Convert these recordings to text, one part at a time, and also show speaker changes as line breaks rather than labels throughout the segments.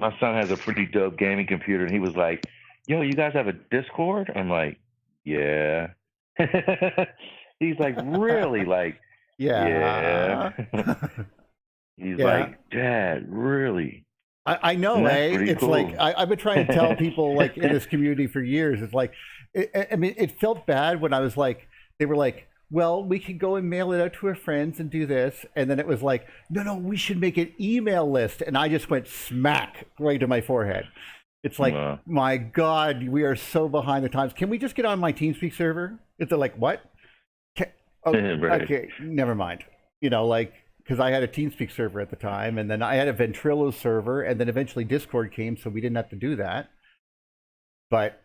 My son has a pretty dope gaming computer, and he was like, "Yo, you guys have a Discord?" I'm like, "Yeah." He's like, "Really?" Like,
Yeah.
He's
Yeah.
like, "Dad, really?"
I know,
And that's
eh?
pretty
It's
cool.
like I've been trying to tell people like in this community for years. It's like, I mean, it felt bad when I was like, they were like, well, we can go and mail it out to our friends and do this, and then it was like, no, we should make an email list, and I just went smack right to my forehead. It's like,
Wow.
my God, we are so behind the times. Can we just get on my TeamSpeak server? It's like, what?
Right.
Okay, never mind. You know, like, because I had a TeamSpeak server at the time, and then I had a Ventrilo server, and then eventually Discord came, so we didn't have to do that. But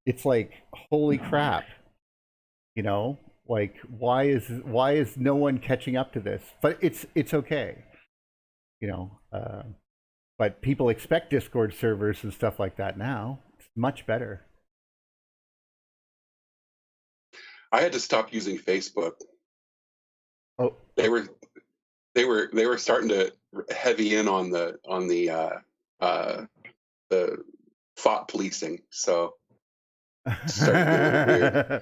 it's like, holy crap. You know, like, why is no one catching up to this? But it's okay. You know, but people expect Discord servers and stuff like that now. It's much better.
I had to stop using Facebook.
Oh,
They were starting to heavy in on the thought policing. So started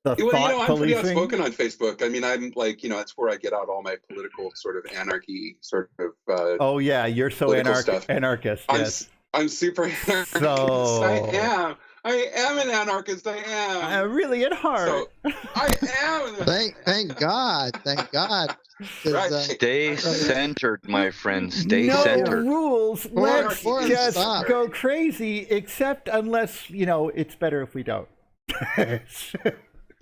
doing it weird. I'm pretty outspoken on Facebook. I mean, I'm like, that's where I get out all my political sort of anarchy sort of.
Oh yeah, you're so anarchist. Yes.
I'm super anarchist.
So
I am an anarchist. I am.
Really at heart.
So I am.
Thank God. Thank God.
Right.
Stay centered, my friend. Stay centered.
No rules. Let's just go crazy, except unless, it's better if we don't.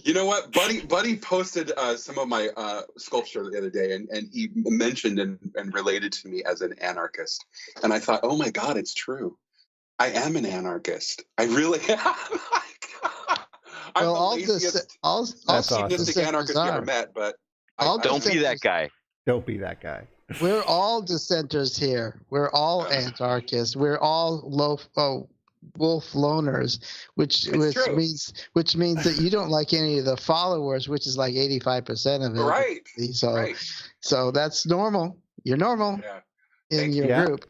You know what? Buddy posted some of my sculpture the other day, and he mentioned and related to me as an anarchist. And I thought, oh my God, it's true. I am an anarchist. I really am. I'm the laziest, hedonistic anarchist you ever met, but
don't be that guy.
Don't be that guy.
We're all dissenters here. We're all anarchists. We're all wolf loners, which means that you don't like any of the followers, which is like 85% of it.
Right.
So that's normal. You're normal in your group.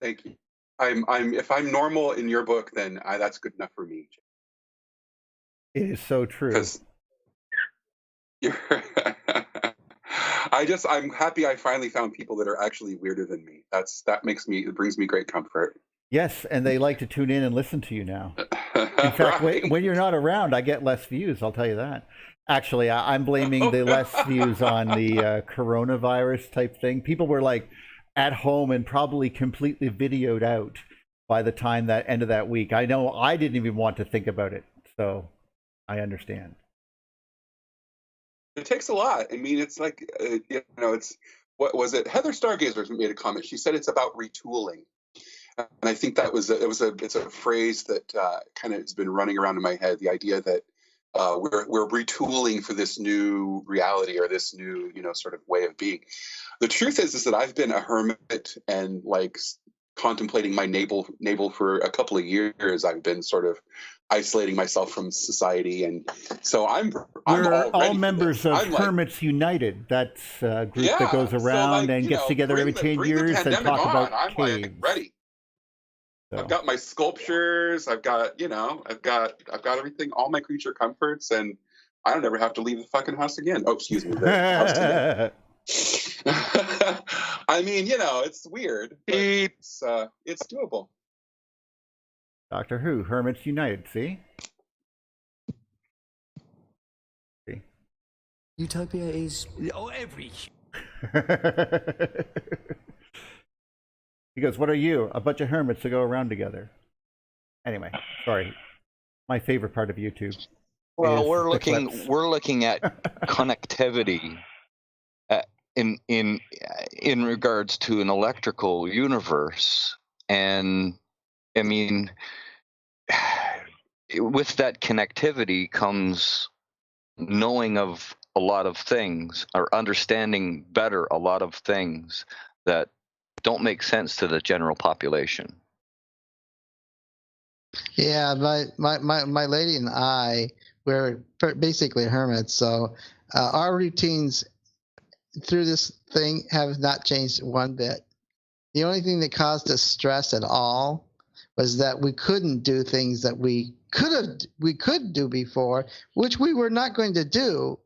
Thank you. If I'm normal in your book, then that's good enough for me.
It is so true.
I'm happy I finally found people that are actually weirder than me. It brings me great comfort.
Yes, and they like to tune in and listen to you now. In fact, when you're not around, I get less views, I'll tell you that. Actually, I'm blaming the less views on the coronavirus type thing. People were like at home and probably completely videoed out by the time that end of that week. I know I didn't even want to think about it, so I understand.
It takes a lot. I mean, it's like, it's, what was it? Heather Stargazer made a comment. She said it's about retooling. And I think it's a phrase that kind of has been running around in my head. The idea that we're retooling for this new reality or this new, sort of way of being. The truth is that I've been a hermit and like contemplating my navel for a couple of years. I've been sort of isolating myself from society, and so
we're all members of Hermits United. That's a group that goes around and gets together every 10 years and talk about caves.
I'm ready. So. I've got my sculptures. I've got everything, all my creature comforts, and I don't ever have to leave the fucking house again. Oh, excuse me, the house again. I mean, it's weird, but it's doable.
Doctor Who, Hermits United. See.
Utopia is every.
He goes, "What are you? A bunch of hermits to go around together." Anyway, sorry. My favorite part of YouTube.
Well, we're looking at connectivity in regards to an electrical universe, and I mean, with that connectivity comes knowing of a lot of things, or understanding better a lot of things that don't make sense to the general population.
Yeah, my lady and I, we're basically hermits, so our routines through this thing have not changed one bit. The only thing that caused us stress at all was that we couldn't do things that we could do before, which we were not going to do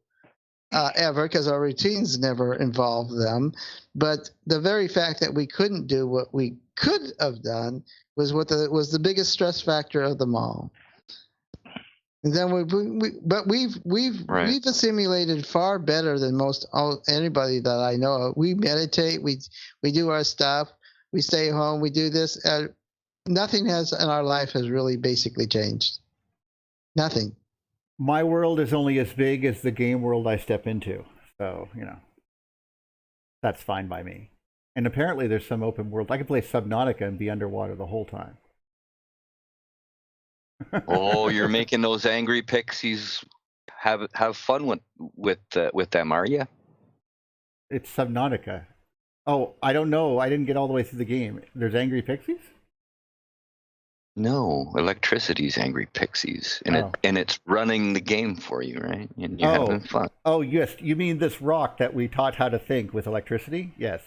ever, because our routines never involved them. But the very fact that we couldn't do what we could have done was was the biggest stress factor of them all. And then we've assimilated far better than anybody that I know of. We meditate, we do our stuff, we stay home, we do this. Nothing has in our life has really basically changed. Nothing.
My world is only as big as the game world I step into, so that's fine by me. And apparently, there's some open world. I can play Subnautica and be underwater the whole time.
Oh, you're making those angry pixies have fun with them, are you?
It's Subnautica. Oh, I don't know. I didn't get all the way through the game. There's angry pixies?
No, electricity's angry pixies, and it's running the game for you, right? And you're having fun.
Oh, yes. You mean this rock that we taught how to think with electricity? Yes.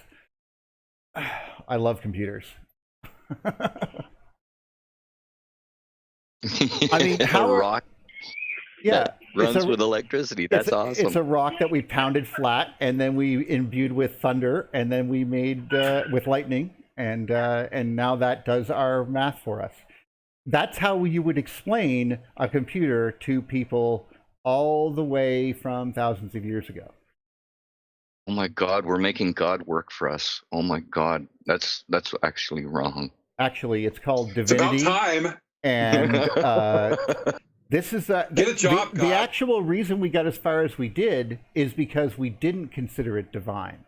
I love computers. I mean,
how rock that runs with electricity. That's awesome.
It's a rock that we pounded flat, and then we imbued with thunder, and then we made with lightning, and now that does our math for us. That's how you would explain a computer to people all the way from thousands of years ago.
Oh my God, we're making God work for us. Oh my God, that's actually wrong.
Actually, it's called divinity.
It's about time.
And this is
Get a job,
the actual reason we got as far as we did is because we didn't consider it divine.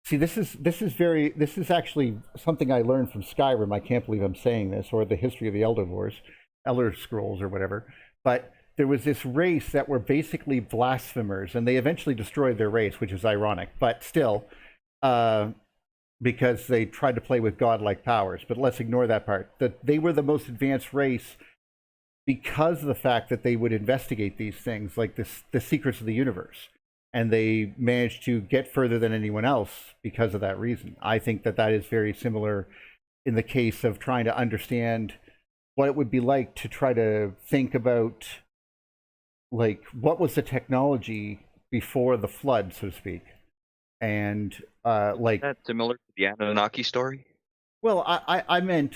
See, this is actually something I learned from Skyrim. I can't believe I'm saying this, or the history of the Elder Scrolls, or whatever. But there was this race that were basically blasphemers, and they eventually destroyed their race, which is ironic. But still, because they tried to play with godlike powers. But let's ignore that part. That they were the most advanced race because of the fact that they would investigate these things, like the secrets of the universe. And they managed to get further than anyone else because of that reason. I think that is very similar in the case of trying to understand what it would be like to try to think about, like, what was the technology before the flood, so to speak. And like,
that's similar to the Anunnaki story.
Well, I meant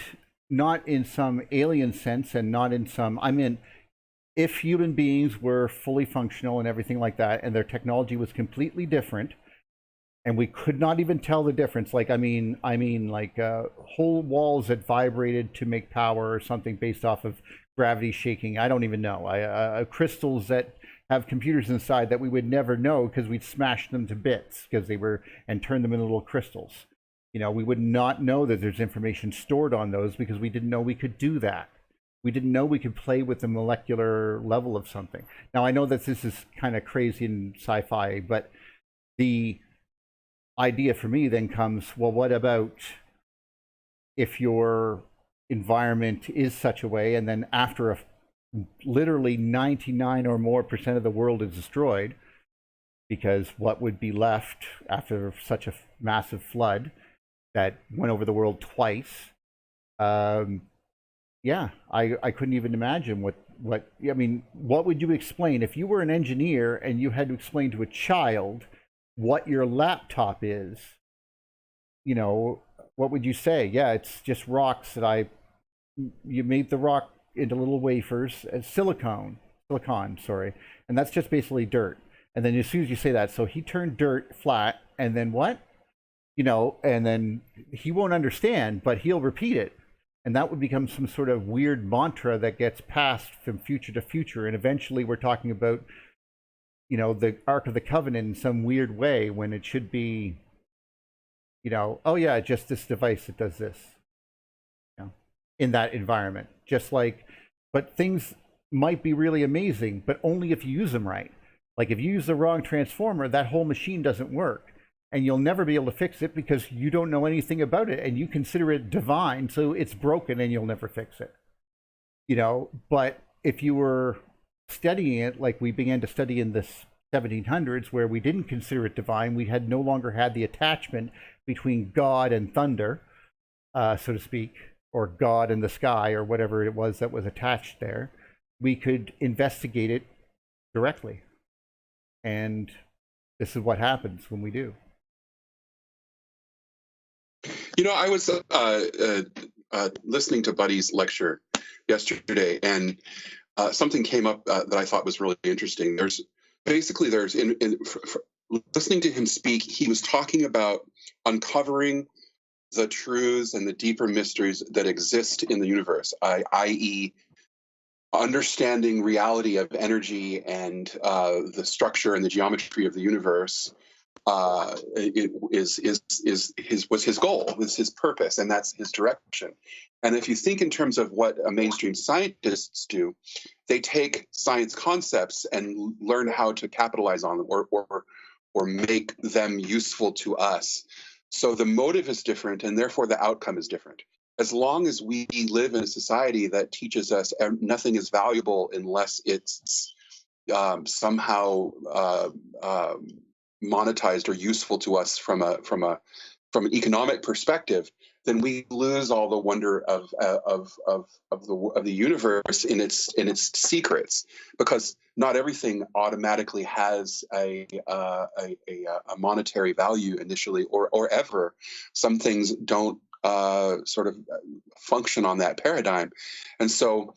not in some alien sense, and not in some. I meant if human beings were fully functional and everything like that, and their technology was completely different, and we could not even tell the difference. Like, I mean, like whole walls that vibrated to make power or something based off of gravity shaking. I don't even know. Crystals that have computers inside that we would never know because we'd smash them to bits because they were, and turn them into little crystals. We would not know that there's information stored on those because we didn't know we could do that. We didn't know we could play with the molecular level of something. Now, I know that this is kind of crazy and sci-fi, but the idea for me then comes, well, what about if your environment is such a way, and then after literally 99 or more % of the world is destroyed, because what would be left after such a massive flood that went over the world twice? Yeah, I couldn't even imagine what would you explain if you were an engineer and you had to explain to a child what your laptop is? What would you say? Yeah, it's just rocks that you made the rock into little wafers, silicon, sorry, and that's just basically dirt. And then as soon as you say that, so he turned dirt flat, and then what? And then he won't understand, but he'll repeat it. And that would become some sort of weird mantra that gets passed from future to future. And eventually we're talking about, the Ark of the Covenant in some weird way, when it should be, oh yeah, just this device that does this, in that environment. Just like, but things might be really amazing, but only if you use them right. Like if you use the wrong transformer, that whole machine doesn't work. And you'll never be able to fix it because you don't know anything about it and you consider it divine, so it's broken and you'll never fix it. But if you were studying it like we began to study in the 1700s, where we didn't consider it divine, we had no longer had the attachment between God and thunder, so to speak, or God in the sky, or whatever it was that was attached there, we could investigate it directly. And this is what happens when we do.
You know, I was listening to Buddy's lecture yesterday, and something came up that I thought was really interesting. There's listening to him speak, he was talking about uncovering the truths and the deeper mysteries that exist in the universe, i.e., understanding reality of energy and the structure and the geometry of the universe. Was his goal, was his purpose, and that's his direction. And if you think in terms of what mainstream scientists do, they take science concepts and learn how to capitalize on them or make them useful to us. So the motive is different, and therefore the outcome is different. As long as we live in a society that teaches us nothing is valuable unless it's somehow monetized or useful to us from an economic perspective, then we lose all the wonder of the universe in its secrets, because not everything automatically has a monetary value initially or ever. Some things don't sort of function on that paradigm, and so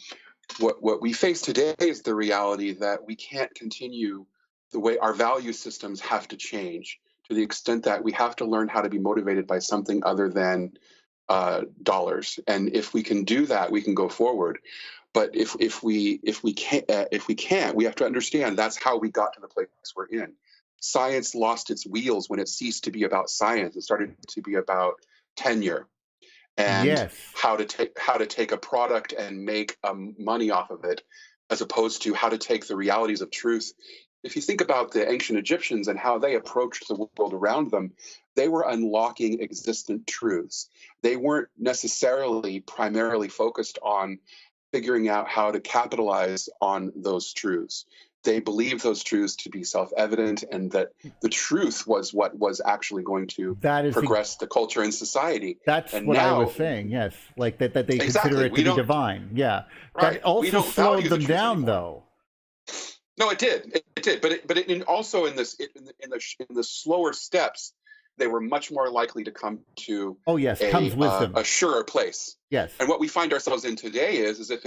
what we face today is the reality that we can't continue the way our value systems have to change, to the extent that we have to learn how to be motivated by something other than dollars. And if we can do that, we can go forward. But if we can't, we have to understand that's how we got to the place we're in. Science lost its wheels when it ceased to be about science. It started to be about tenure and
Yes.
how to take a product and make money off of it, as opposed to how to take the realities of truth. If you think about the ancient Egyptians and how they approached the world around them, they were unlocking existent truths. They weren't necessarily primarily focused on figuring out how to capitalize on those truths. They believed those truths to be self-evident, and that the truth was what was actually going to progress the culture and society.
That's
and
what
now,
I was saying, yes. Like that they
Exactly.
consider it to be divine. Yeah.
Right.
That also slowed them down, though.
No, it did. It did. But also in the slower steps, they were much more likely to come to
comes wisdom.
A surer place.
Yes.
And what we find ourselves in today is if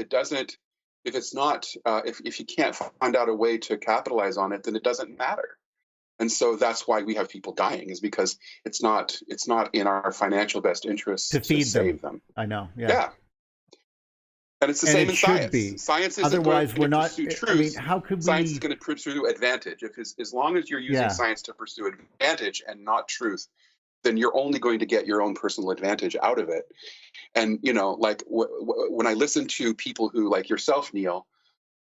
you can't find out a way to capitalize on it, then it doesn't matter. And so that's why we have people dying, is because it's not in our financial best interest to save them.
I know.
Yeah. And it's the same in science.
Be.
Science isn't
Otherwise,
going
we're
to
not.
pursue truth.
I mean, how could
Science is going to pursue advantage. As long as you're using science to pursue advantage and not truth, then you're only going to get your own personal advantage out of it. And like when I listen to people who, like yourself, Neil,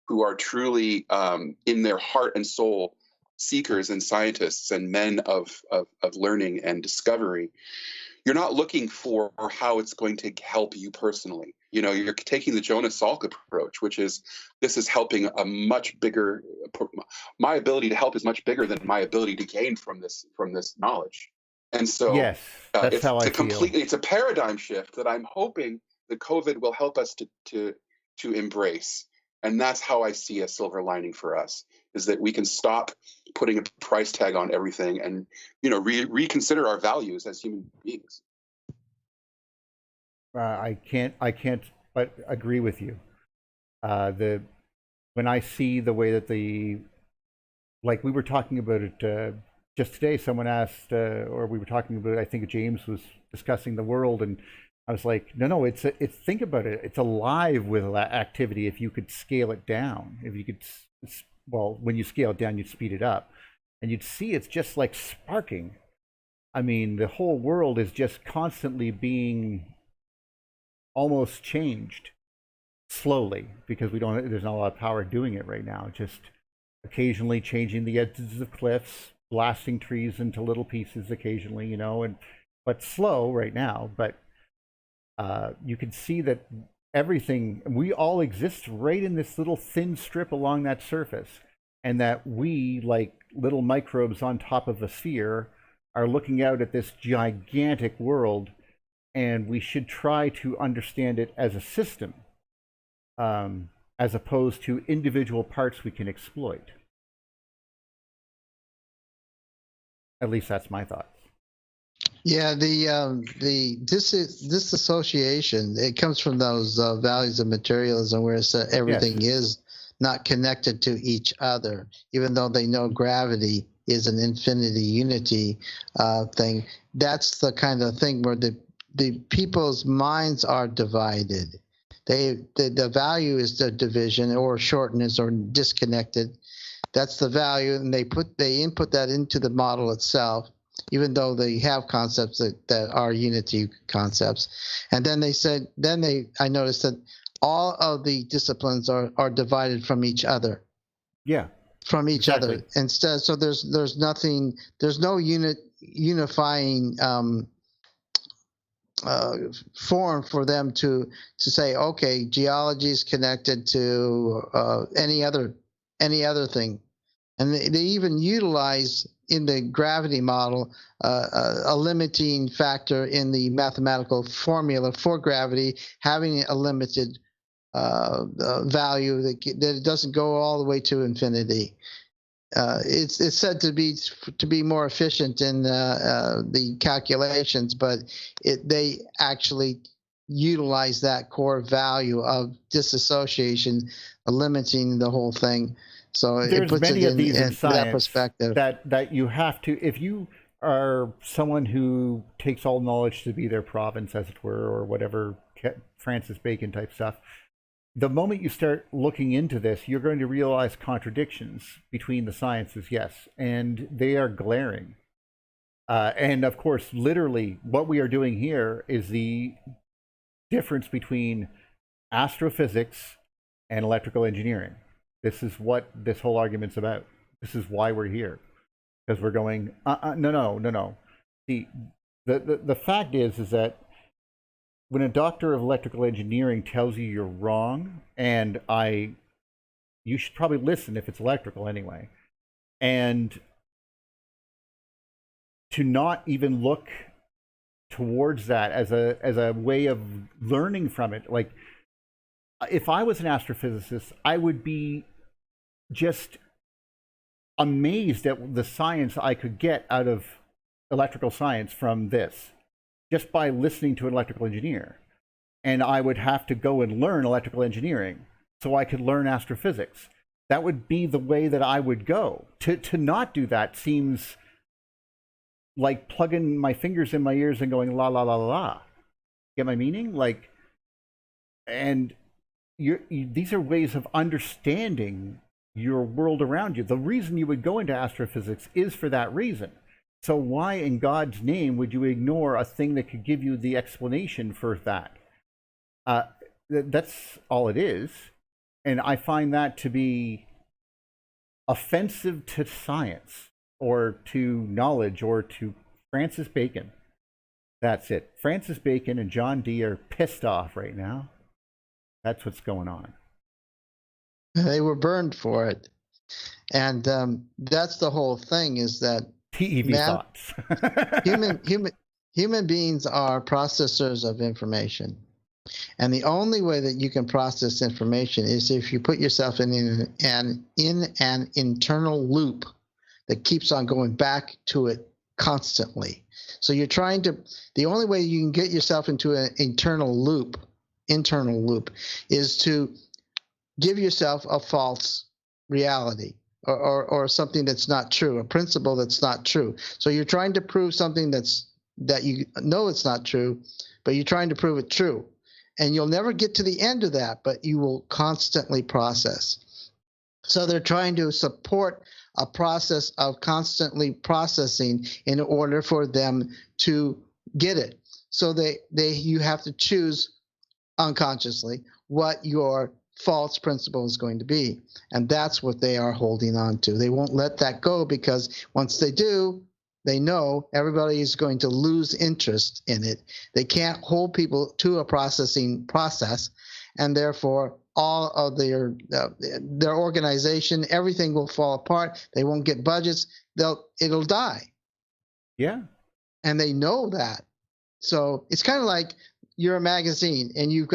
who are truly in their heart and soul seekers and scientists and men of learning and discovery, you're not looking for how it's going to help you personally. You're taking the Jonas Salk approach, which is, this is helping a much bigger, my ability to help is much bigger than my ability to gain from this knowledge. And so
yes, that's how I feel.
It's a paradigm shift that I'm hoping that COVID will help us to embrace. And that's how I see a silver lining for us, is that we can stop putting a price tag on everything and, reconsider our values as human beings.
I can't but agree with you. When I see the way that like we were talking about it just today, someone asked, or we were talking about, I think James was discussing the world, and I was like, no, it's think about it. It's alive with activity. If you could scale it down, if you could, when you scale it down, you'd speed it up, and you'd see it's just like sparking. I mean, the whole world is just constantly being almost changed slowly, because there's not a lot of power doing it right now. Just occasionally changing the edges of cliffs, blasting trees into little pieces occasionally, but slow right now. But you can see that we all exist right in this little thin strip along that surface, and that we, like little microbes on top of a sphere, are looking out at this gigantic world and we should try to understand it as a system, as opposed to individual parts we can exploit. At least that's my thoughts.
Yeah, the disassociation, it comes from those values of materialism, where it's everything is not connected to each other, even though they know gravity is an infinity unity thing. That's the kind of thing where the people's minds are divided. The value is the division or shortness or disconnected. That's the value, and they input that into the model itself, even though they have concepts that are unity concepts. And then I noticed that all of the disciplines are divided from each other.
Yeah.
From each other instead. So there's no unifying form for them to say, okay, geology is connected to any other thing. And they even utilize in the gravity model a limiting factor in the mathematical formula for gravity, having a limited value that it doesn't go all the way to infinity. It's said to be more efficient in the calculations, but they actually utilize that core value of disassociation, limiting the whole thing. So
there's
it puts
many
it
of these in science
that perspective.
That you have to, if you are someone who takes all knowledge to be their province, as it were, or whatever Francis Bacon type stuff. The moment you start looking into this, you're going to realize contradictions between the sciences, yes, and they are glaring. And of course, literally, what we are doing here is the difference between astrophysics and electrical engineering. This is what this whole argument's about. This is why we're here, because we're going, no. The fact is that when a doctor of electrical engineering tells you you're wrong, and you should probably listen if it's electrical anyway, and to not even look towards that as a way of learning from it. Like, if I was an astrophysicist, I would be just amazed at the science I could get out of electrical science from this, just by listening to an electrical engineer. And I would have to go and learn electrical engineering so I could learn astrophysics. That would be the way that I would go. To not do that seems like plugging my fingers in my ears and going la la la la la. Get my meaning? Like, and these are ways of understanding your world around you. The reason you would go into astrophysics is for that reason. So why in God's name would you ignore a thing that could give you the explanation for that? That's all it is. And I find that to be offensive to science or to knowledge or to Francis Bacon. That's it. Francis Bacon and John Dee are pissed off right now. That's what's going on.
They were burned for it. And that's the whole thing, is that
TEV thoughts.
human beings are processors of information. And the only way that you can process information is if you put yourself in an internal loop that keeps on going back to it constantly. So you're trying to, the only way you can get yourself into an internal loop is to give yourself a false reality. Or something that's not true, a principle that's not true. So you're trying to prove something that you know it's not true, but you're trying to prove it true. And you'll never get to the end of that, but you will constantly process. So they're trying to support a process of constantly processing in order for them to get it. So you have to choose unconsciously what your false principle is going to be. And that's what they are holding on to. They won't let that go, because once they do, they know everybody is going to lose interest in it. They can't hold people to a processing process, and therefore all of their organization, everything will fall apart. They won't get budgets. It'll die.
Yeah.
And they know that. So it's kind of like you're a magazine and you've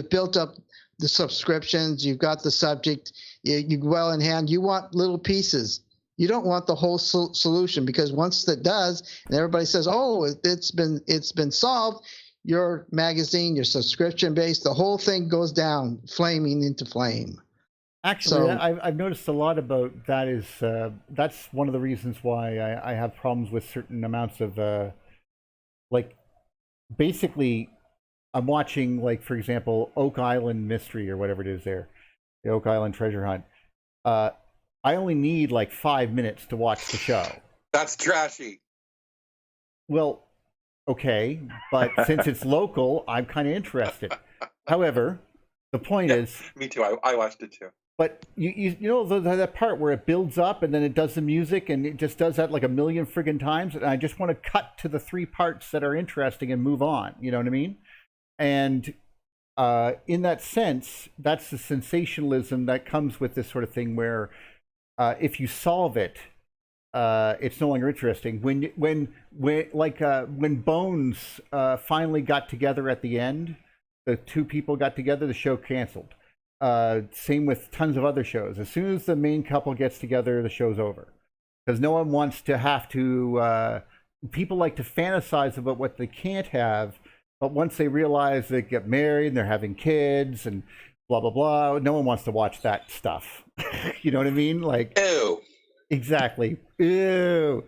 built up the subscriptions, you've got the subject, you well in hand. You want little pieces. You don't want the whole solution, because once that does, and everybody says, "Oh, it's been solved," your magazine, your subscription base, the whole thing goes down, flaming into flame.
Actually, I've noticed a lot about that. That's one of the reasons why I have problems with certain amounts of like, basically, I'm watching, like, for example, Oak Island Mystery or whatever it is there, the Oak Island Treasure Hunt. I only need like 5 minutes to watch the show.
That's trashy.
Well, okay, but since it's local, I'm kind of interested. However, the point is...
Me too. I watched it too.
But you know that part where it builds up and then it does the music and it just does that like a million friggin' times, and I just want to cut to the 3 parts that are interesting and move on. You know what I mean? And in that sense, that's the sensationalism that comes with this sort of thing, where if you solve it, it's no longer interesting. When Bones finally got together at the end, the 2 people got together, the show canceled. Same with tons of other shows. As soon as the main couple gets together, the show's over, because no one wants to have to. People like to fantasize about what they can't have, but once they realize they get married and they're having kids and blah blah blah, no one wants to watch that stuff. You know what I mean? Like,
ew.
Exactly. Ew.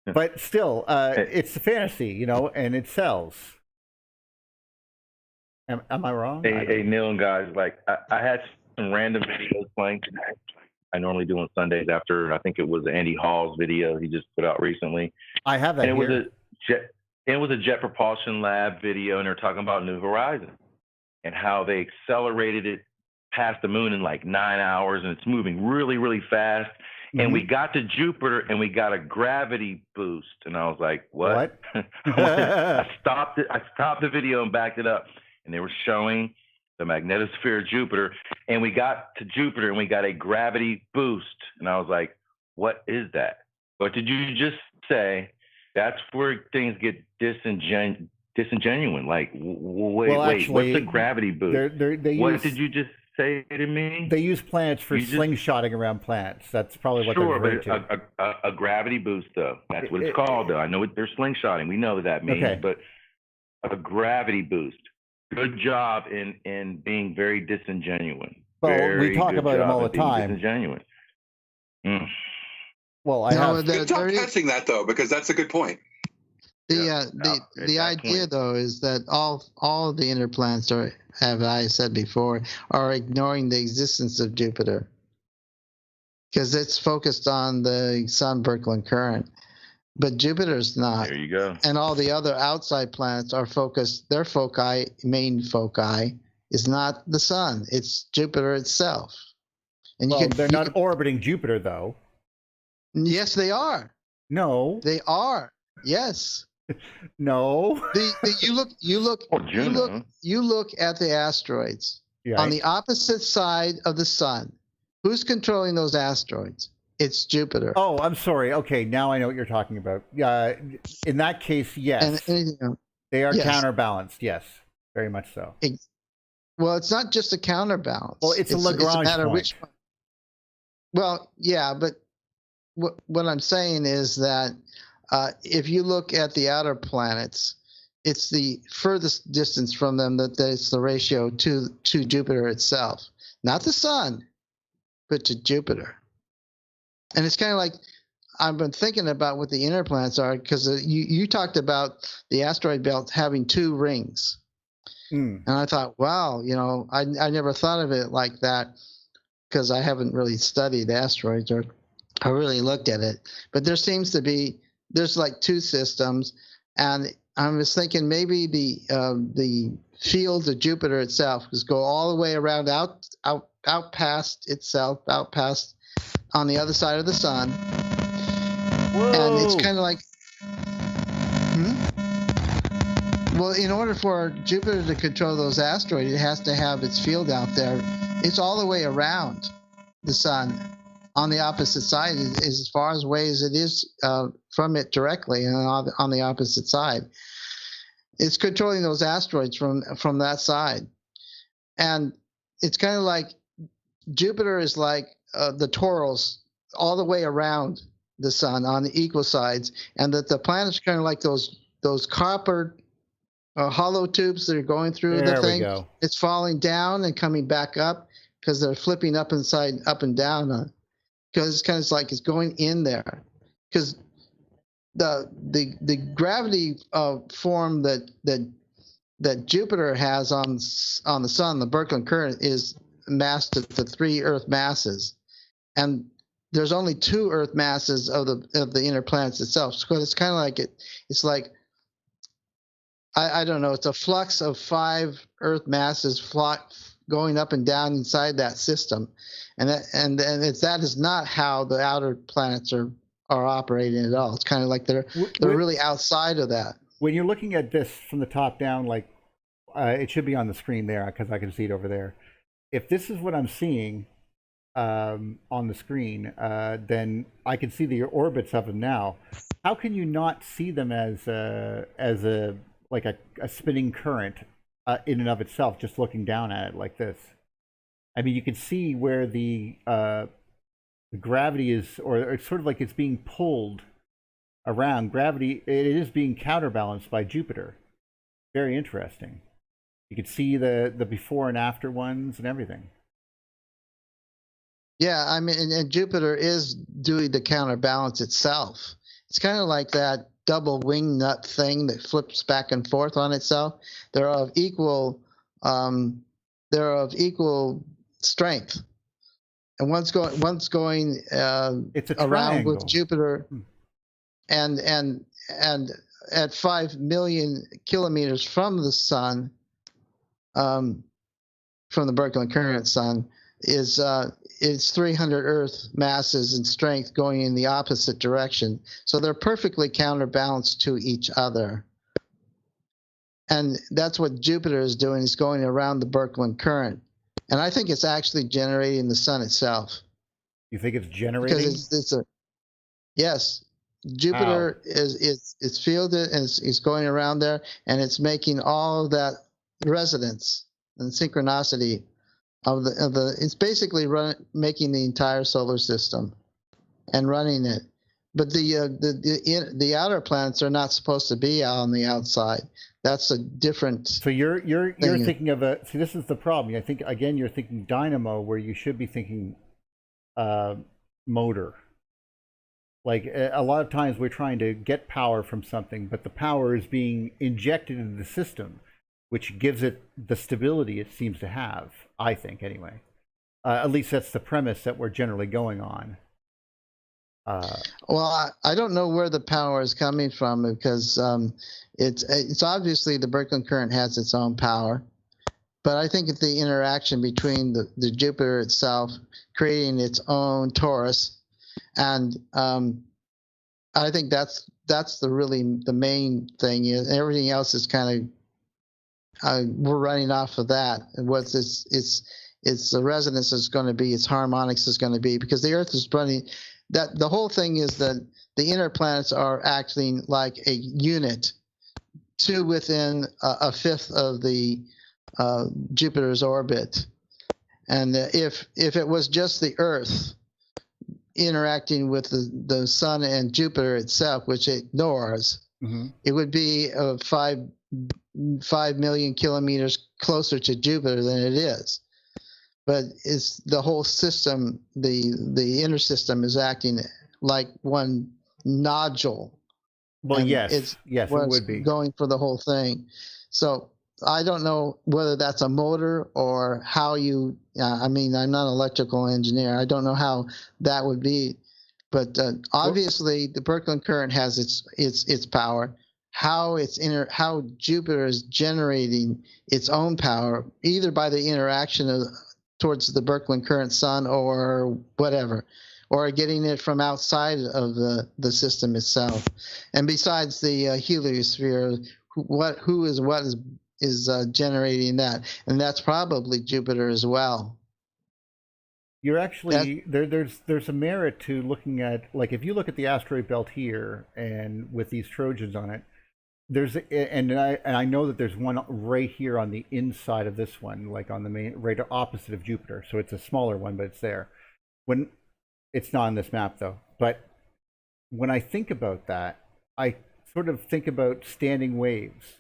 But still, it's a fantasy, you know, and it sells. Am I wrong?
Hey, Neil and guys, like I had some random videos playing today. I normally do on Sundays after, I think it was Andy Hall's video he just put out recently.
I have that.
And
here.
it was a jet propulsion lab video, and they're talking about New Horizons and how they accelerated it past the moon in like 9 hours, and it's moving really, really fast. Mm-hmm. And we got to Jupiter, and we got a gravity boost. And I was like, what? I stopped it. I stopped the video and backed it up. And they were showing the magnetosphere of Jupiter. And we got to Jupiter, and we got a gravity boost. And I was like, what is that? But did you just say that's where things get disingenuous? Like, wait, what's a gravity boost? What did you just say to me?
They use planets for slingshotting around planets. That's probably what they're referring to.
A gravity boost, though. That's what it's called, though. I know they're slingshotting. We know what that means. Okay. But a gravity boost. Good job in being very disingenuous.
Well, we talk about them all the time.
Disingenuous. Mm.
Well,
good job catching that, though, because that's a good point.
The idea, though, is that all of the inner planets I said before, are ignoring the existence of Jupiter, because it's focused on the sun-Birkeland current. But Jupiter's not.
There you go.
And all the other outside planets are focused, their main foci is not the sun, it's Jupiter itself.
And they're not orbiting Jupiter, though.
Yes, they are.
No.
They are. Yes.
No.
You look at the asteroids. Right. On the opposite side of the sun. Who's controlling those asteroids? It's Jupiter.
Oh, I'm sorry. Okay, now I know what you're talking about. In that case, yes. They are counterbalanced. Yes, very much so.
Well, it's not just a counterbalance.
Well, it's a Lagrange point.
Which one. Well, yeah, but what I'm saying is that if you look at the outer planets, it's the furthest distance from them that it's the ratio to Jupiter itself. Not the sun, but to Jupiter. And it's kind of like, I've been thinking about what the inner planets are, because you talked about the asteroid belt having 2 rings. And I thought, wow, you know, I never thought of it like that, because I haven't really studied asteroids or really looked at it. But there seems to be, there's like 2 systems, and I was thinking maybe the field of Jupiter itself just go all the way around out past itself, out past on the other side of the sun.
Whoa.
And it's kind of like, well, in order for Jupiter to control those asteroids, it has to have its field out there. It's all the way around the sun. on the opposite side is as far away as it is from it directly, and on the opposite side. It's controlling those asteroids from that side. And it's kind of like Jupiter is like the torus all the way around the sun on the equal sides, and that the planets are kind of like those copper hollow tubes that are going through the thing.
There we go.
It's falling down and coming back up because they're flipping up and down. Because it's kind of like it's going in there. Because the gravity form that Jupiter has on the sun, the Birkeland current, is massed to 3 Earth masses, and there's only 2 Earth masses of the inner planets itself. So it's kind of like it's like I don't know. It's a flux of 5 Earth masses going up and down inside that system, and that is not how the outer planets are operating at all. It's kind of like they're really outside of that.
When you're looking at this from the top down, like it should be on the screen there because I can see it over there. If this is what I'm seeing on the screen, then I can see the orbits of them now. How can you not see them as a spinning current in and of itself, just looking down at it like this? I mean, you can see where the gravity is, or it's sort of like it's being pulled around. Gravity, it is being counterbalanced by Jupiter. Very interesting. You can see the before and after ones and everything.
Yeah, I mean, and Jupiter is doing the counterbalance itself. It's kind of like that double wing nut thing that flips back and forth on itself. They're of equal strength, and one's going
It's a
around with
triangle.
Jupiter, and at 5 million kilometers from the sun, from the Birkeland current sun, is 300 Earth masses in strength going in the opposite direction. So they're perfectly counterbalanced to each other. And that's what Jupiter is doing, is going around the Birkeland current. And I think it's actually generating the sun itself.
You think it's generating?
Because yes, Jupiter is fielded and is going around there, and it's making all of that resonance and synchronicity of the. It's basically making the entire solar system and running it. But the outer planets are not supposed to be out on the outside. That's a different.
So you're thinking of a. See, this is the problem. I think again you're thinking dynamo, where you should be thinking motor. Like a lot of times we're trying to get power from something, but the power is being injected into the system, which gives it the stability it seems to have. I think anyway. At least that's the premise that we're generally going on.
Well, I don't know where the power is coming from, because it's obviously the Birkeland current has its own power, but I think it's the interaction between the Jupiter itself creating its own torus, and I think that's the main thing. Is everything else is kind of we're running off of that, and what's it's the resonance is going to be, its harmonics is going to be, because the Earth is running. That the whole thing is that the inner planets are acting like a unit to within a fifth of the Jupiter's orbit, and if it was just the Earth interacting with the Sun and Jupiter itself, which it ignores, it would be 5 million kilometers closer to Jupiter than it is. But it's the whole system, the inner system is acting like one nodule.
Well, yes, it would be
going for the whole thing. So I don't know whether that's a motor or how you. I mean, I'm not an electrical engineer. I don't know how that would be, but obviously the Birkeland current has its power. How Jupiter is generating its own power, either by the interaction towards the Birkeland current sun or whatever, or getting it from outside of the system itself. And besides the heliosphere, who is generating that? And that's probably Jupiter as well.
You're actually there's a merit to looking at, like, if you look at the asteroid belt here and with these Trojans on it, and I know that there's one right here on the inside of this one, like on the main, right opposite of Jupiter. So it's a smaller one, but it's there. When it's not on this map though. But when I think about that, I sort of think about standing waves.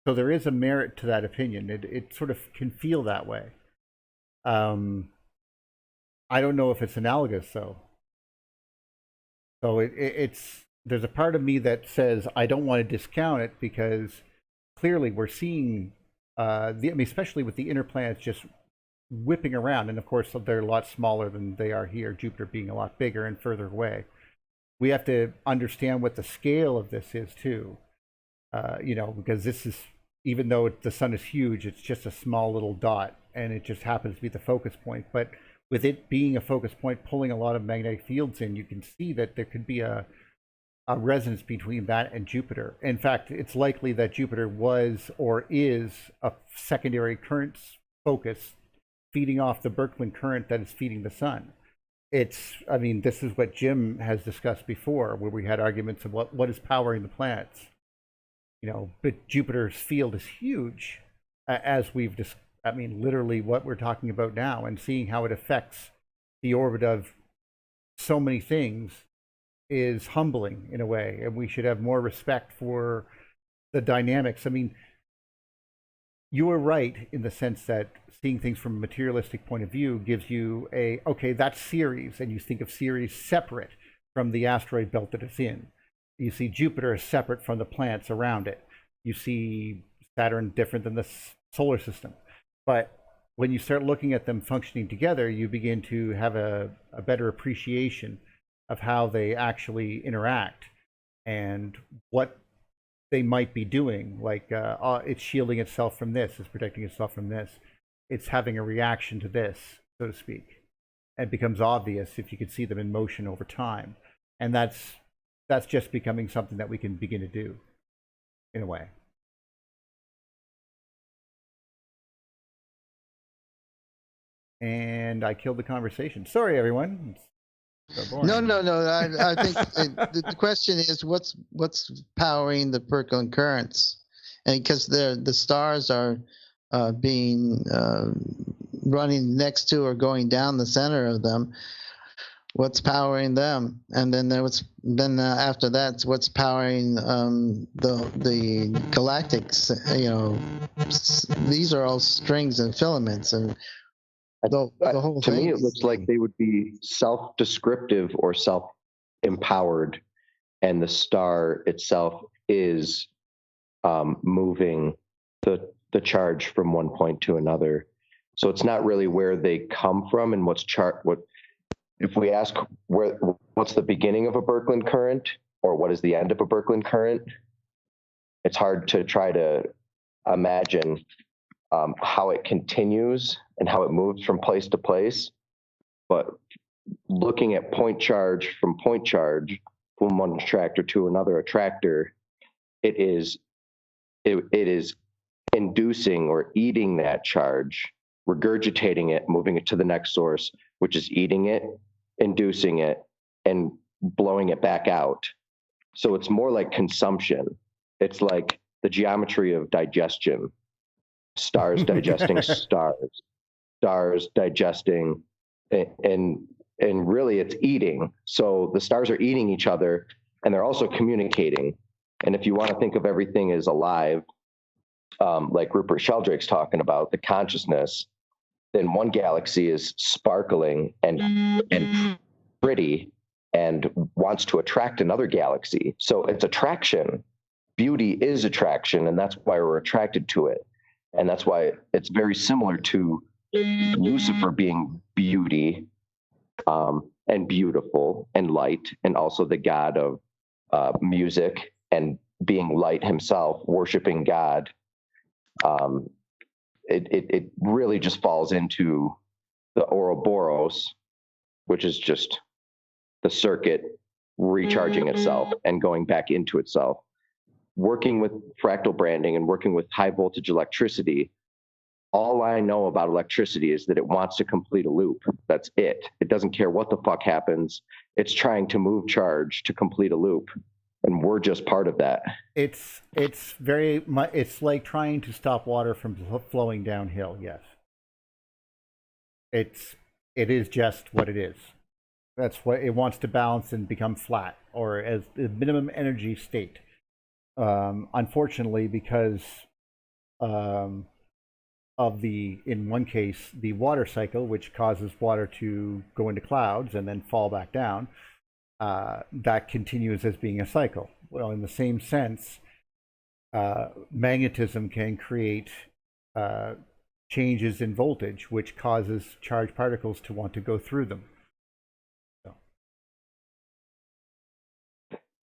So there is a merit to that opinion. It sort of can feel that way. I don't know if it's analogous though. So it's there's a part of me that says I don't want to discount it, because clearly we're seeing especially with the inner planets just whipping around, and of course they're a lot smaller than they are here, Jupiter being a lot bigger and further away. We have to understand what the scale of this is too, because this is, even though the sun is huge, it's just a small little dot, and it just happens to be the focus point. But with it being a focus point pulling a lot of magnetic fields in, you can see that there could be a resonance between that and Jupiter. In fact, it's likely that Jupiter was or is a secondary current focus feeding off the Birkeland current that is feeding the sun. This is what Jim has discussed before, where we had arguments of what is powering the planets. But Jupiter's field is huge, as we've discussed. Literally what we're talking about now, and seeing how it affects the orbit of so many things is humbling in a way, and we should have more respect for the dynamics. You are right in the sense that seeing things from a materialistic point of view gives you okay, that's Ceres, and you think of Ceres separate from the asteroid belt that it's in. You see Jupiter is separate from the planets around it. You see Saturn different than the solar system. But when you start looking at them functioning together, you begin to have a better appreciation of how they actually interact and what they might be doing. Like it's shielding itself from this, it's protecting itself from this, it's having a reaction to this, so to speak. And it becomes obvious if you can see them in motion over time. And that's just becoming something that we can begin to do in a way. And I killed the conversation. Sorry, everyone. It's so boring.
No. I think the question is what's powering the Birkeland currents, and because the stars are being running next to or going down the center of them, what's powering them? And then after that, what's powering the galactics? These are all strings and filaments, and the whole
to
thing
me, it looks like they would be self-descriptive or self-empowered, and the star itself is moving the charge from one point to another. So it's not really where they come from and what if we ask what's the beginning of a Birkeland current or what is the end of a Birkeland current, it's hard to try to imagine how it continues and how it moves from place to place. But looking at point charge from one attractor to another attractor, it is inducing or eating that charge, regurgitating it, moving it to the next source, which is eating it, inducing it, and blowing it back out. So it's more like consumption. It's like the geometry of digestion. Stars digesting stars digesting, and really it's eating. So the stars are eating each other, and they're also communicating. And if you want to think of everything as alive, like Rupert Sheldrake's talking about, the consciousness, then one galaxy is sparkling and pretty and wants to attract another galaxy. So it's attraction. Beauty is attraction, and that's why we're attracted to it. And that's why it's very similar to Lucifer being beauty and beautiful and light, and also the god of music and being light himself, worshiping God. It really just falls into the Ouroboros, which is just the circuit recharging itself and going back into itself. Working with fractal branding and working with high voltage electricity, all I know about electricity is that it wants to complete a loop. That's it. It doesn't care what the fuck happens. It's trying to move charge to complete a loop. And we're just part of that.
It's very much, it's like trying to stop water from flowing downhill. Yes. It is just what it is. That's what it wants to balance and become flat, or as the minimum energy state. Unfortunately, because of in one case, the water cycle, which causes water to go into clouds and then fall back down, that continues as being a cycle. Well, in the same sense, magnetism can create changes in voltage, which causes charged particles to want to go through them.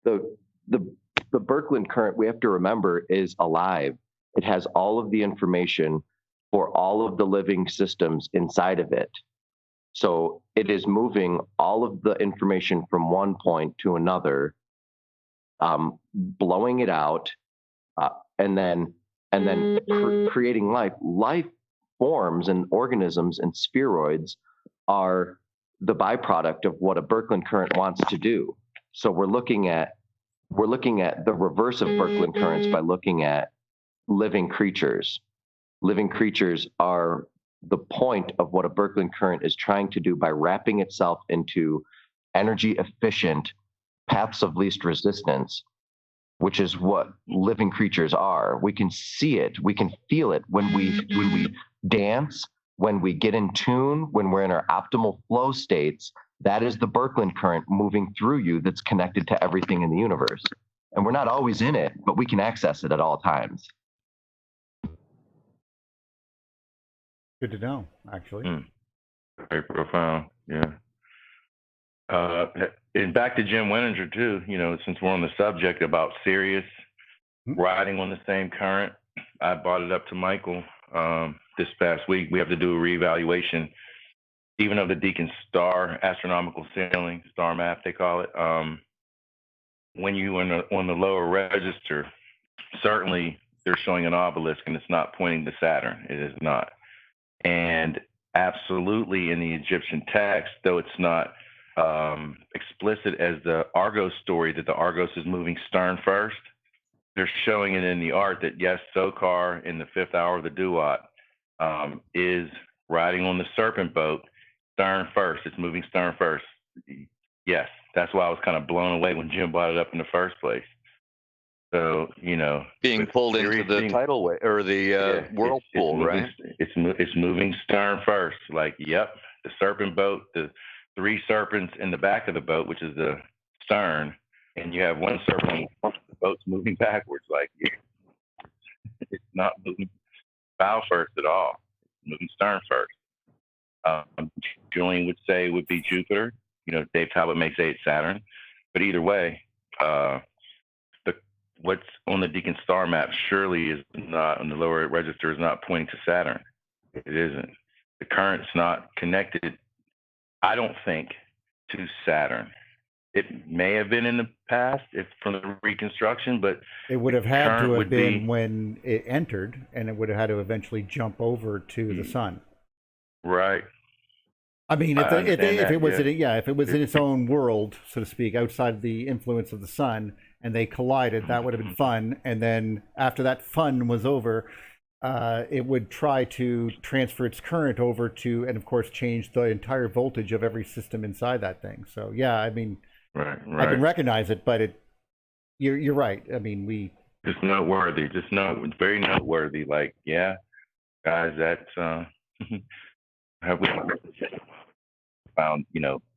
So.
The Birkeland current, we have to remember, is alive. It has all of the information for all of the living systems inside of it. So it is moving all of the information from one point to another, blowing it out, and then creating life. Life forms and organisms and spheroids are the byproduct of what a Birkeland current wants to do. So we're looking at the reverse of Birkeland currents by looking at living creatures. Living creatures are the point of what a Birkeland current is trying to do by wrapping itself into energy efficient paths of least resistance, which is what living creatures are. We can see it, we can feel it when we dance, when we get in tune, when we're in our optimal flow states. That is the Birkeland current moving through you that's connected to everything in the universe. And we're not always in it, but we can access it at all times.
Good to know, actually.
Very profound, yeah. And back to Jim Wenninger, too, since we're on the subject about Sirius riding on the same current, I brought it up to Michael this past week. We have to do a reevaluation even of the Deacon Star astronomical ceiling, star map, they call it. When you on the lower register, certainly they're showing an obelisk and it's not pointing to Saturn. It is not. And absolutely in the Egyptian text, though it's not explicit as the Argos story that the Argos is moving stern first, they're showing it in the art that, yes, Sokar in the 5th hour of the Duat is riding on the serpent boat stern first. It's moving stern first. Yes, that's why I was kind of blown away when Jim brought it up in the first place. So,
being pulled into the tidal wave or the whirlpool, right?
It's moving stern first. Like, yep, the serpent boat, the 3 serpents in the back of the boat, which is the stern, and you have one serpent, the boat's moving backwards. Like, it's not moving bow first at all. It's moving stern first. Julian would say it would be Jupiter. Dave Talbot may say it's Saturn, but either way, what's on the Deacon Star map surely is not on the lower register, is not pointing to Saturn. It isn't. The current's not connected, I don't think, to Saturn. It may have been in the past, if from the reconstruction, but
it would have had to have been when it entered, and it would have had to eventually jump over to the sun.
Right.
I mean, if it was in its own world, so to speak, outside of the influence of the sun, and they collided, that would have been fun. And then after that fun was over, it would try to transfer its current over to, and of course, change the entire voltage of every system inside that thing. So yeah, I mean,
right.
I can recognize it, but you're right. I mean,
it's noteworthy, very noteworthy. Like, yeah, guys, that's have we found,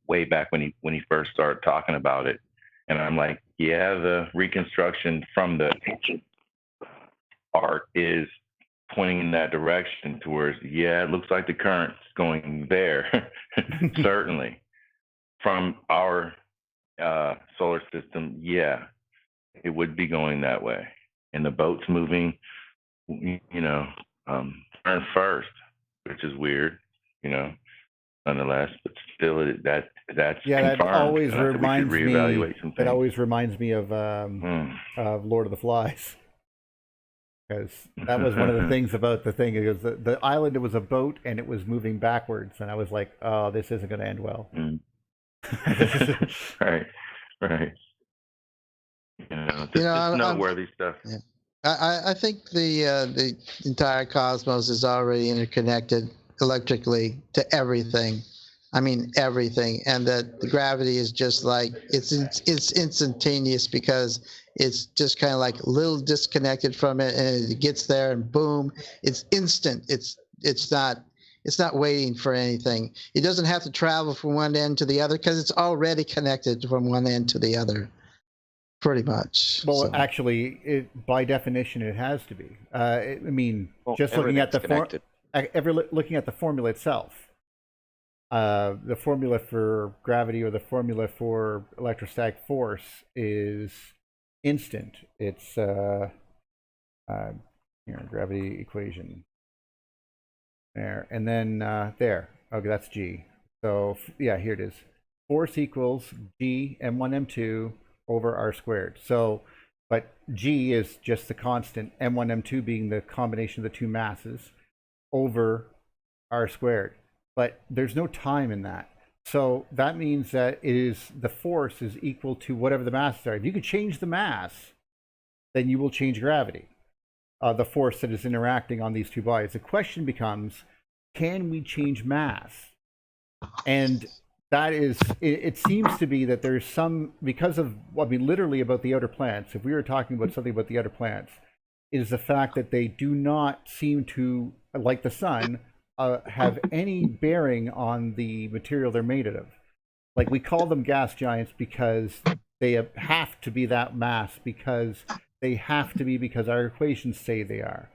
way back when he first started talking about it. And I'm like, yeah, the reconstruction from the ancient art is pointing in that direction towards, yeah, it looks like the current's going there. Certainly. From our solar system, yeah, it would be going that way. And the boat's moving, turn first, which is weird, nonetheless, but still that's
that always reminds
me.
It always reminds me of Lord of the Flies. because that was one of the things about the thing. It was the island. It was a boat, and it was moving backwards, and I was like, "Oh, this isn't going to end well."
Right. Just noteworthy stuff.
Yeah. I think the entire cosmos is already interconnected electrically to everything. I mean everything, and that the gravity is just like it's instantaneous because it's just kind of like a little disconnected from it, and it gets there, and boom, it's instant. It's not waiting for anything. It doesn't have to travel from one end to the other because it's already connected from one end to the other. Pretty much.
Well, actually, by definition, it has to be. I mean, just looking at looking at the formula itself, the formula for gravity or the formula for electrostatic force is instant. It's gravity equation there, and then there. Okay, that's G. So yeah, here it is. Force equals G m1 m2 over r squared. So, but G is just the constant, m1 m2 being the combination of the two masses over r squared. But there's no time in that. So that means that the force is equal to whatever the masses are. If you could change the mass, then you will change gravity, the force that is interacting on these two bodies. The question becomes, can we change mass? And that is, it seems to be that there's some, because of, literally about the outer planets, if we were talking about something about the outer planets, it is the fact that they do not seem to, like the sun, have any bearing on the material they're made out of. Like, we call them gas giants because they have to be that mass, because our equations say they are.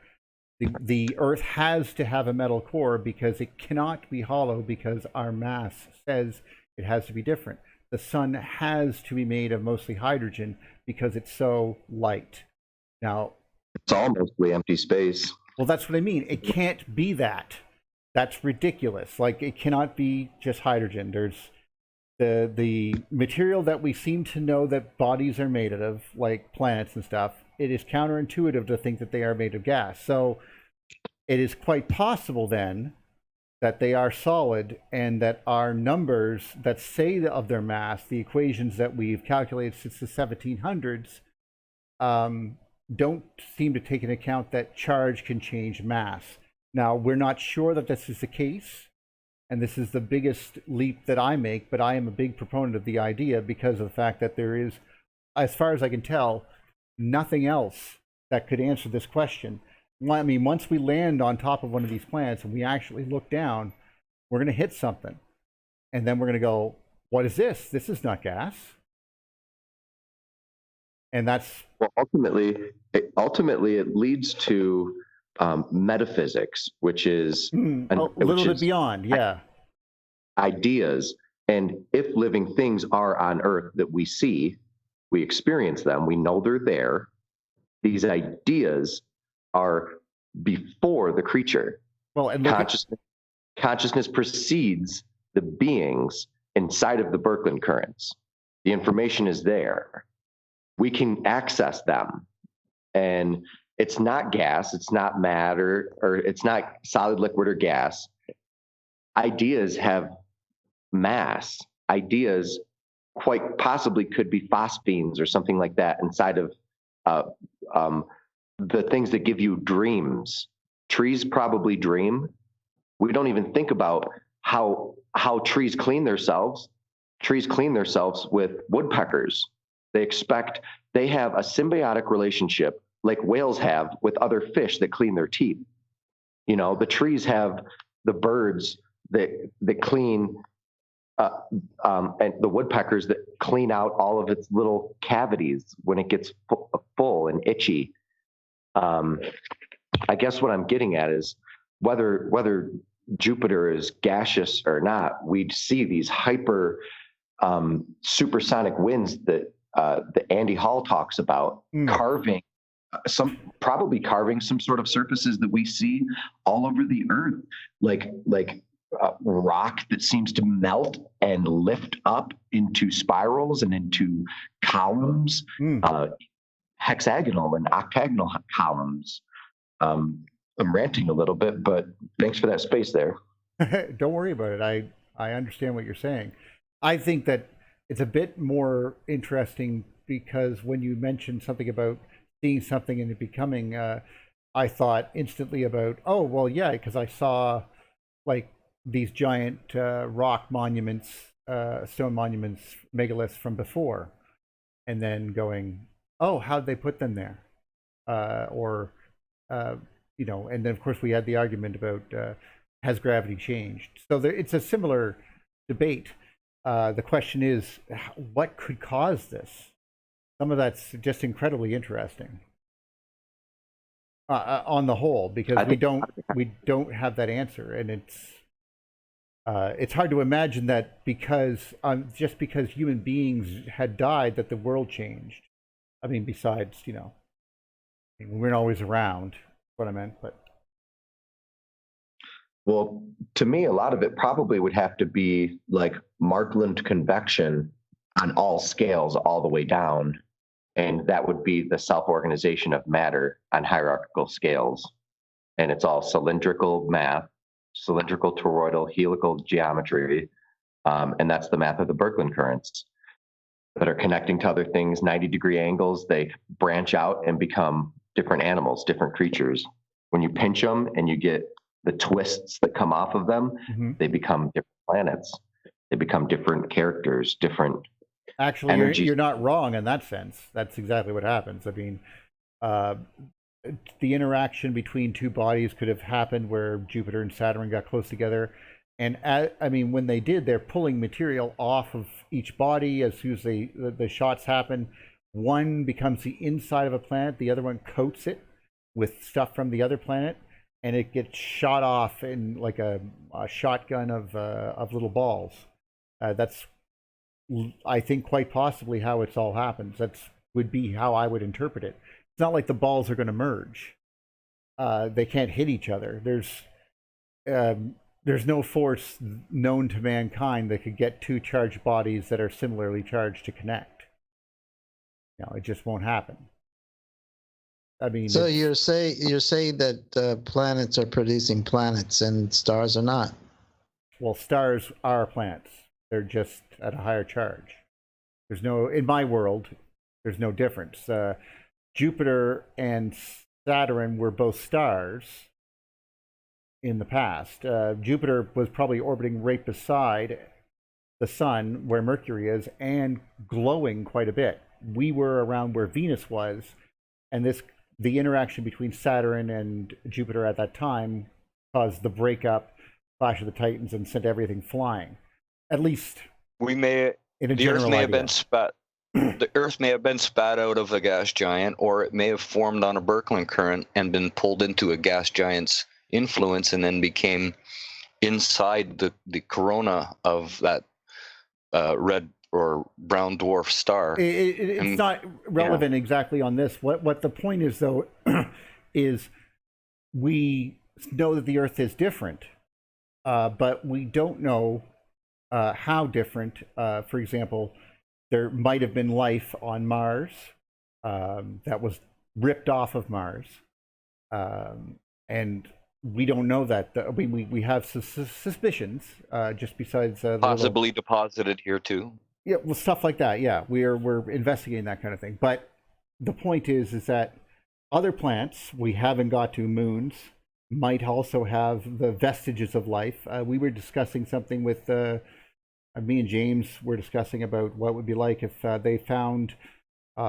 The Earth has to have a metal core because it cannot be hollow because our mass says it has to be different. The sun has to be made of mostly hydrogen because it's so light. Now,
it's all mostly empty space.
Well, that's what I mean. It can't be that. That's ridiculous. Like, it cannot be just hydrogen. There's the material that we seem to know that bodies are made of, like planets and stuff. It is counterintuitive to think that they are made of gas. So it is quite possible then that they are solid, and that our numbers that say of their mass, the equations that we've calculated since the 1700s, don't seem to take into account that charge can change mass. Now, we're not sure that this is the case, and this is the biggest leap that I make, but I am a big proponent of the idea because of the fact that there is, as far as I can tell, nothing else that could answer this question. I mean, once we land on top of one of these planets and we actually look down, we're going to hit something. And then we're going to go, what is this? This is not gas. And that's...
Well, ultimately it leads to metaphysics, which is...
a little bit beyond, yeah.
Ideas. And if living things are on Earth that we see, we experience them, we know they're there, these ideas are before the creature.
Well, and
consciousness precedes the beings inside of the Birkeland currents. The information is there. We can access them. And it's not gas, it's not matter, or it's not solid, liquid, or gas. Ideas have mass. Ideas quite possibly could be phosphenes or something like that inside of the things that give you dreams. Trees probably dream. We don't even think about how trees clean themselves. Trees clean themselves with woodpeckers. They have a symbiotic relationship like whales have with other fish that clean their teeth. You know, the trees have the birds that clean and the woodpeckers that clean out all of its little cavities when it gets full and itchy. I guess what I'm getting at is whether Jupiter is gaseous or not, we'd see these hyper supersonic winds that Andy Hall talks about, carving some sort of surfaces that we see all over the Earth, like rock that seems to melt and lift up into spirals and into columns, hexagonal and octagonal columns. I'm ranting a little bit, but thanks for that space there.
Don't worry about it. I understand what you're saying. I think that it's a bit more interesting because when you mentioned something about seeing something and it becoming, I thought instantly about, oh, well, yeah, because I saw like these giant rock monuments, stone monuments, megaliths from before, and then going, oh, how'd they put them there? Or, you know, and then of course we had the argument about has gravity changed? So it's a similar debate. The question is, what could cause this? Some of that's just incredibly interesting on the whole, because we don't have that answer, and it's hard to imagine that because just because human beings had died that the world changed. I mean, besides, you know, we weren't always around. What I meant, but.
Well, to me, a lot of it probably would have to be like Markland convection on all scales, all the way down. And that would be the self-organization of matter on hierarchical scales. And it's all cylindrical math, cylindrical toroidal helical geometry. And that's the math of the Birkeland currents that are connecting to other things, 90-degree angles. They branch out and become different animals, different creatures. When you pinch them and you get the twists that come off of them, they become different planets. They become different characters, different.
Actually, you're not wrong in that sense. That's exactly what happens. I mean, the interaction between two bodies could have happened where Jupiter and Saturn got close together. And I mean, when they did, they're pulling material off of each body as soon as the shots happen. One becomes the inside of a planet, the other one coats it with stuff from the other planet, and it gets shot off in like a shotgun of little balls. That's, I think, quite possibly how it's all happens. That's would be how I would interpret it. It's not like the balls are going to merge. They can't hit each other. There's no force known to mankind that could get two charged bodies that are similarly charged to connect. You know, it just won't happen. I mean,
so you're saying that planets are producing planets and stars are not.
Well, stars are planets. They're just at a higher charge. There's no, in my world, there's no difference. Jupiter and Saturn were both stars in the past. Jupiter was probably orbiting right beside the sun where Mercury is and glowing quite a bit. We were around where Venus was, and the interaction between Saturn and Jupiter at that time caused the breakup, Clash of the Titans, and sent everything flying. At least
the Earth may have been spat. The Earth may have been spat out of a gas giant, or it may have formed on a Birkeland current and been pulled into a gas giant's influence, and then became inside the corona of that red or brown dwarf star.
It's not relevant exactly on this. What the point is, though, is we know that the Earth is different, but we don't know how different. For example, there might have been life on Mars that was ripped off of Mars, and we don't know that. We have suspicions, just besides
possibly deposited here too.
Yeah, well, stuff like that. Yeah, we're investigating that kind of thing. But the point is that other planets we haven't got to, moons, might also have the vestiges of life. We were discussing something with me and James were discussing about what it would be like if they found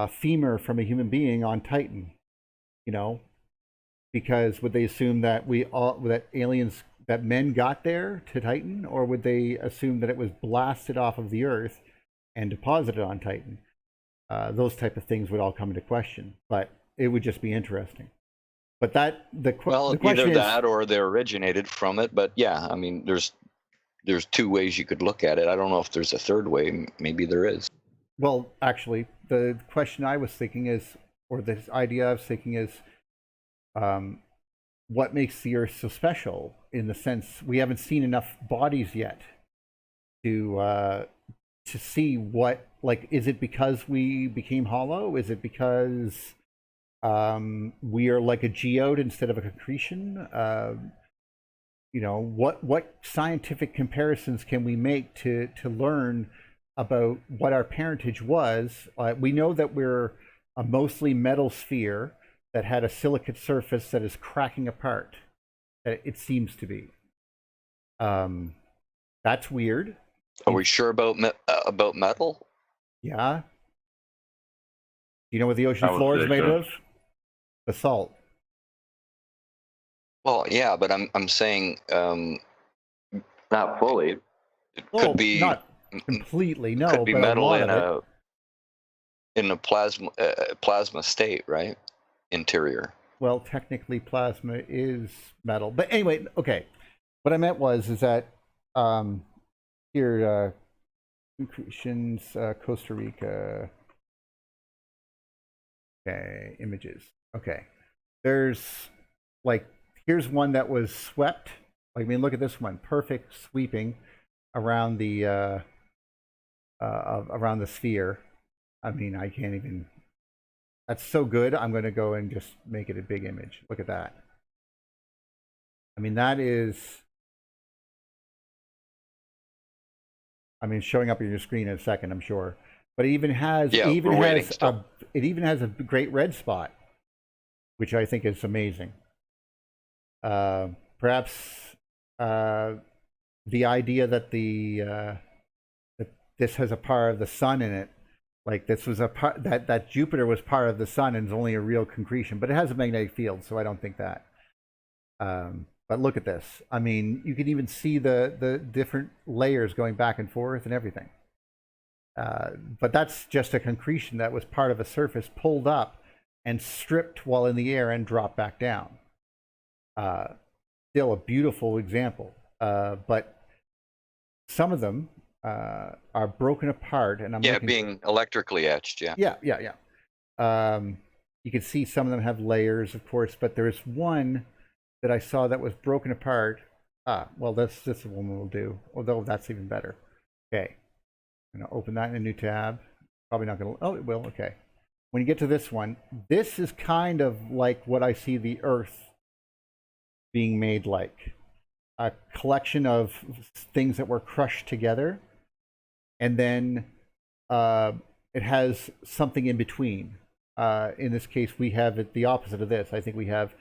femur from a human being on Titan. You know, because would they assume that that men got there to Titan, or would they assume that it was blasted off of the Earth and deposited on Titan? Those type of things would all come into question, but it would just be interesting. But the question
either
is,
that or they originated from it. But yeah, I mean, there's two ways you could look at it. I don't know if there's a third way. Maybe there is.
Well, actually, the question I was thinking is, or the idea I was thinking is, what makes the Earth so special? In the sense, we haven't seen enough bodies yet to see what, like, is it because we became hollow? Is it because We are like a geode instead of a concretion. You know, what scientific comparisons can we make to learn about what our parentage was? We know that we're a mostly metal sphere that had a silicate surface that is cracking apart. It seems to be. That's weird.
Are we sure about metal?
Yeah. You know what the ocean
I would
floor is
say
made
so.
of? Basalt.
Well, yeah, but I'm saying
Not fully.
it
Well,
could be
not completely, no,
could be
but
metal
a lot
in
of it.
a plasma state, right? Interior.
Well, technically, plasma is metal, but anyway, okay. What I meant is that here, concretions, Costa Rica. Okay, images. Okay, there's like here's one that was swept. Like, I mean, look at this one, perfect sweeping around the sphere. I mean, I can't even. That's so good. I'm going to go and just make it a big image. Look at that. I mean, that is. I mean, showing up on your screen in a second, I'm sure. But it even has
Yeah, we're waiting still.
It even has a great red spot, which I think is amazing. Perhaps the idea that that this has a part of the sun in it, like this was a part that Jupiter was part of the sun and is only a real concretion, but it has a magnetic field, so I don't think that. But look at this. I mean, you can even see the different layers going back and forth and everything. But that's just a concretion that was part of a surface pulled up and stripped while in the air and dropped back down. Still a beautiful example. But some of them are broken apart, and I'm
being electrically etched. Yeah.
Yeah. You can see some of them have layers, of course, but there's one that I saw that was broken apart. Well, this one will do, although that's even better. Okay, I'm gonna open that in a new tab. Probably not gonna, oh, it will, okay. When you get to this one, this is kind of like what I see the Earth being made like. A collection of things that were crushed together, and then it has something in between. In this case, we have it the opposite of this. I think we have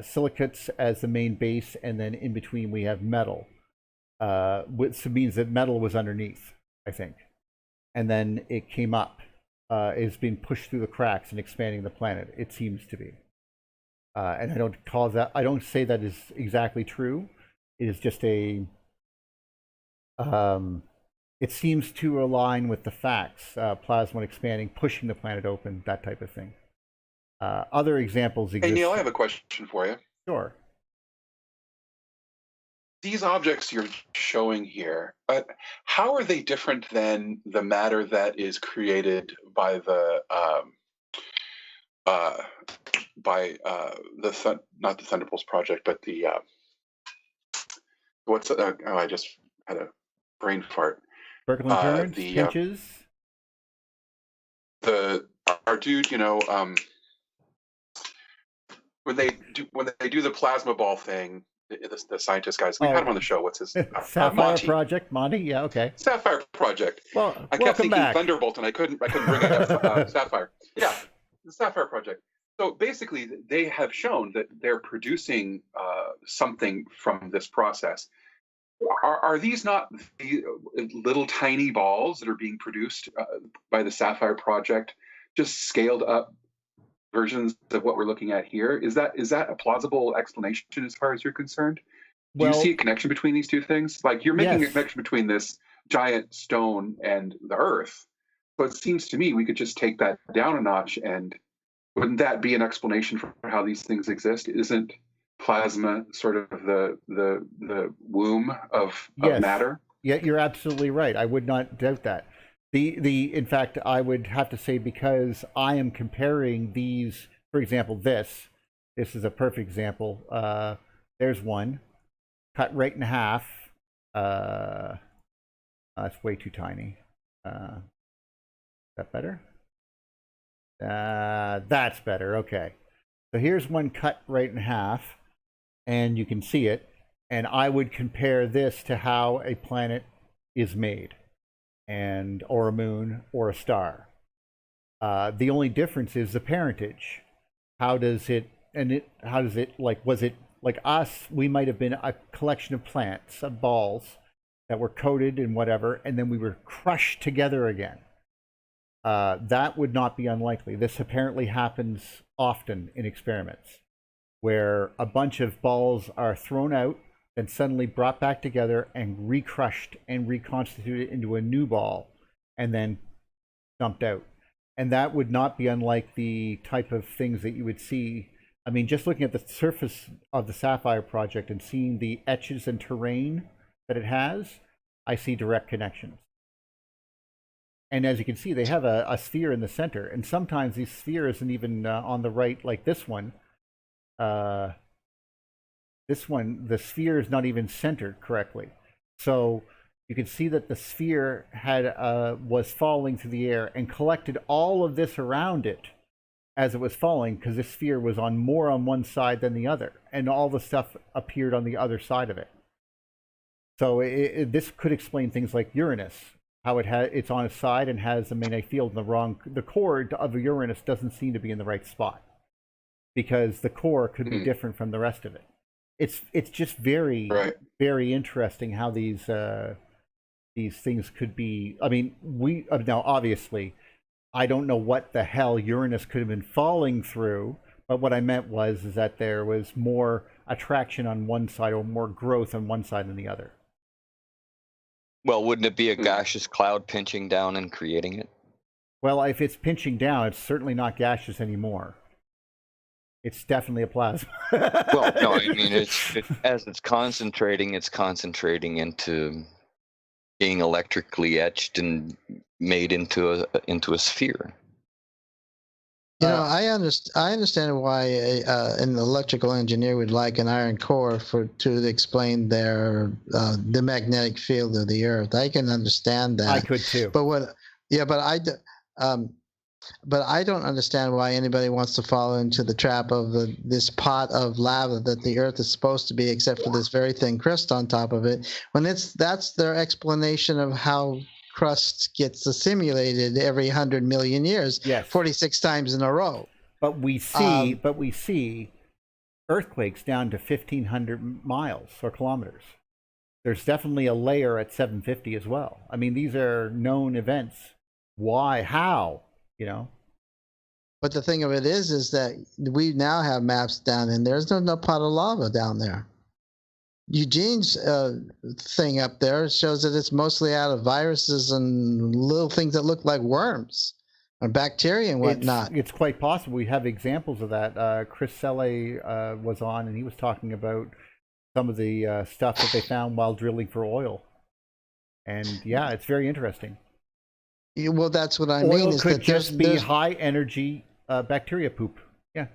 silicates as the main base, and then in between we have metal, which means that metal was underneath, I think. And then it came up. It's being pushed through the cracks and expanding the planet, it seems to be. And I don't say that is exactly true. It is just a, it seems to align with the facts, plasma expanding, pushing the planet open, that type of thing. Other examples exist.
Hey, Neil, I have a question for you.
Sure.
These objects you're showing here, how are they different than the matter that is created by the not the Thunderbolts project, but the I just had a brain fart.
Circling currents, pinches.
Our dude, when they do the plasma ball thing, the scientist guys, we had him on the show. What's his
Sapphire Project? Monty? Yeah, okay.
Sapphire Project.
Well,
I kept thinking back. Thunderbolt, and I couldn't bring it up. Sapphire. Yeah, the Sapphire Project. So basically, they have shown that they're producing something from this process. Are these not the little tiny balls that are being produced by the Sapphire Project, just scaled up versions of what we're looking at here? Is that a plausible explanation as far as you're concerned? Do you see a connection between these two things? Like, you're making a connection between this giant stone and the Earth. So it seems to me we could just take that down a notch, and wouldn't that be an explanation for how these things exist? Isn't plasma sort of the womb of matter?
Yeah, you're absolutely right. I would not doubt that. In fact, I would have to say, because I am comparing these, for example, this is a perfect example. There's one cut right in half. That's way too tiny. Is that better? That's better. Okay. So here's one cut right in half, and you can see it. And I would compare this to how a planet is made, or a moon or a star. The only difference is the parentage. How does it like, was it like us? We might have been a collection of plants, of balls that were coated and whatever, and then we were crushed together again. That would not be unlikely. This apparently happens often in experiments, where a bunch of balls are thrown out, then suddenly brought back together and recrushed and reconstituted into a new ball, and then dumped out. And that would not be unlike the type of things that you would see. I mean, just looking at the surface of the Sapphire project and seeing the etches and terrain that it has, I see direct connections. And as you can see, they have a sphere in the center, and sometimes the sphere isn't even on the right, like this one. This one, the sphere is not even centered correctly. So you can see that the sphere was falling through the air and collected all of this around it as it was falling, because the sphere was more on one side than the other, and all the stuff appeared on the other side of it. So this could explain things like Uranus, how it's on its side and has a magnetic field in the core of Uranus doesn't seem to be in the right spot, because the core could be different from the rest of it. It's just very, very interesting how these things could be. I mean, now obviously, I don't know what the hell Uranus could have been falling through, but what I meant is that there was more attraction on one side, or more growth on one side than the other.
Well, wouldn't it be a gaseous cloud pinching down and creating it?
Well, if it's pinching down, it's certainly not gaseous anymore. It's definitely a plasma.
Well, no, I mean, as it's concentrating into being electrically etched and made into a sphere.
You know, I understand why an electrical engineer would like an iron core to explain the magnetic field of the Earth. I can understand that.
I could too.
But I don't understand why anybody wants to fall into the trap of this pot of lava that the Earth is supposed to be, except for this very thin crust on top of it. When that's their explanation of how crust gets assimilated every 100 million years,
yes.
46 times in a row.
But we see earthquakes down to 1,500 miles or kilometers. There's definitely a layer at 750 as well. I mean, these are known events. Why? How? You know.
But the thing of it is that we now have maps down, and there's no pot of lava down there. Eugene's thing up there shows that it's mostly out of viruses and little things that look like worms or bacteria and whatnot.
It's quite possible. We have examples of that. Chris Selle was on, and he was talking about some of the stuff that they found while drilling for oil. And yeah, it's very interesting.
Well, that's what I
mean.
Oil
is could that just be high energy bacteria poop. Yeah.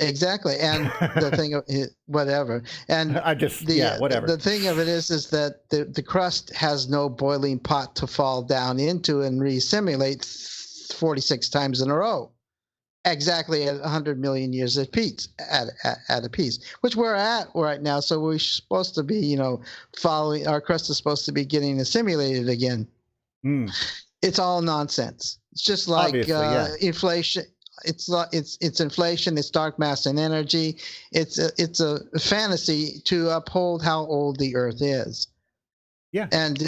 Exactly, and the thing of whatever, and
whatever.
The thing of it is that the crust has no boiling pot to fall down into and re-simulate 46 times in a row, exactly at 100 million years at a piece, which we're at right now. So we're supposed to be, following. Our crust is supposed to be getting assimilated again. It's all nonsense. It's just like inflation. It's inflation. It's dark mass and energy. It's a fantasy to uphold how old the Earth is.
Yeah.
And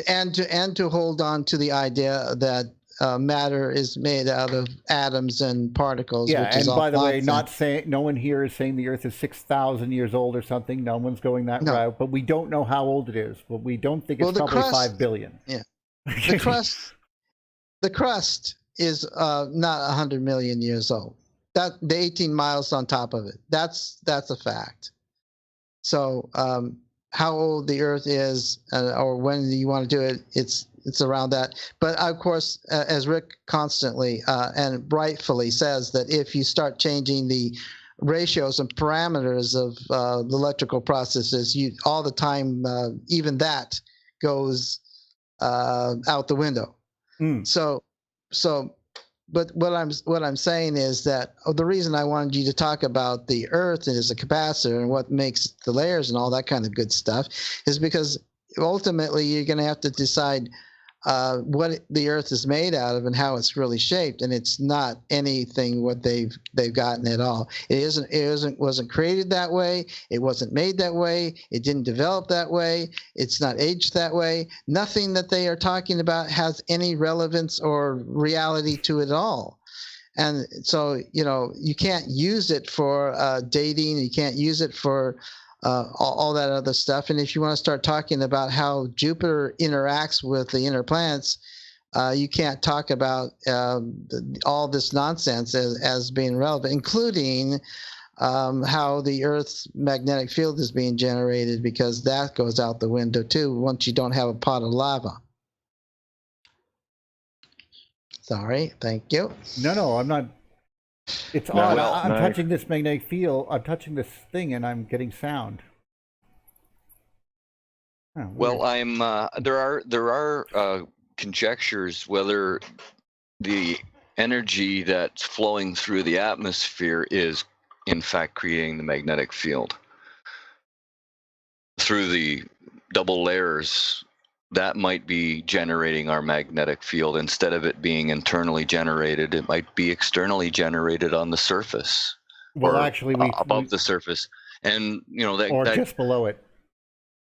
to hold on to the idea that matter is made out of atoms and particles.
Yeah.
Which is
and by the way,
nonsense.
no one here is saying the Earth is 6,000 years old or something. No one's going that route. But we don't know how old it is. But we don't think it's probably 5 billion.
Yeah. The crust is not 100 million years old. That the 18 miles on top of it. That's a fact. So how old the Earth is, or when you want to do it, it's around that. But of course, as Rick constantly and rightfully says, that if you start changing the ratios and parameters of the electrical processes, all the time, even that goes out the window. So but what I'm saying is that the reason I wanted you to talk about the Earth as a capacitor and what makes the layers and all that kind of good stuff is because ultimately you're going to have to decide what the Earth is made out of and how it's really shaped, and it's not anything what they've gotten at all. It wasn't created that way. It wasn't made that way. It didn't develop that way. It's not aged that way. Nothing that they are talking about has any relevance or reality to it at all. And so, you can't use it for dating. You can't use it for all that other stuff. And if you want to start talking about how Jupiter interacts with the inner planets, you can't talk about all this nonsense as being relevant, including how the Earth's magnetic field is being generated, because that goes out the window too once you don't have a pot of lava. Sorry, thank you.
No, I'm not. It's odd. I'm touching this magnetic field. I'm touching this thing, and I'm getting sound. Oh,
well, I'm. There are conjectures whether the energy that's flowing through the atmosphere is, in fact, creating the magnetic field through the double layers. That might be generating our magnetic field. Instead of it being internally generated, it might be externally generated on the surface.
Well,
or
actually,
above the surface, and
or just below it.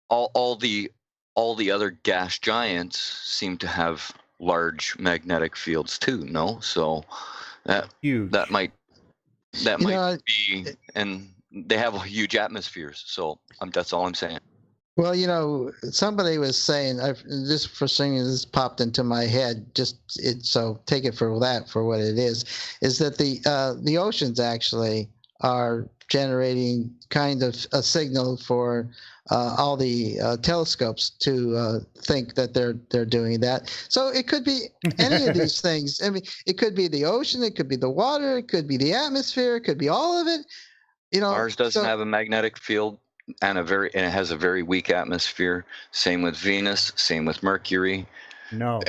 All the other gas giants seem to have large magnetic fields too. No, so
huge.
That might be, and they have huge atmospheres. So that's all I'm saying.
Well, somebody was saying, this first thing this popped into my head, so take it for what it is that the oceans actually are generating kind of a signal for all the telescopes to think that they're doing that. So it could be any of these things. I mean, it could be the ocean, it could be the water, it could be the atmosphere, it could be all of it.
Mars doesn't have a magnetic field. And it has a very weak atmosphere. Same with Venus. Same with Mercury.
No,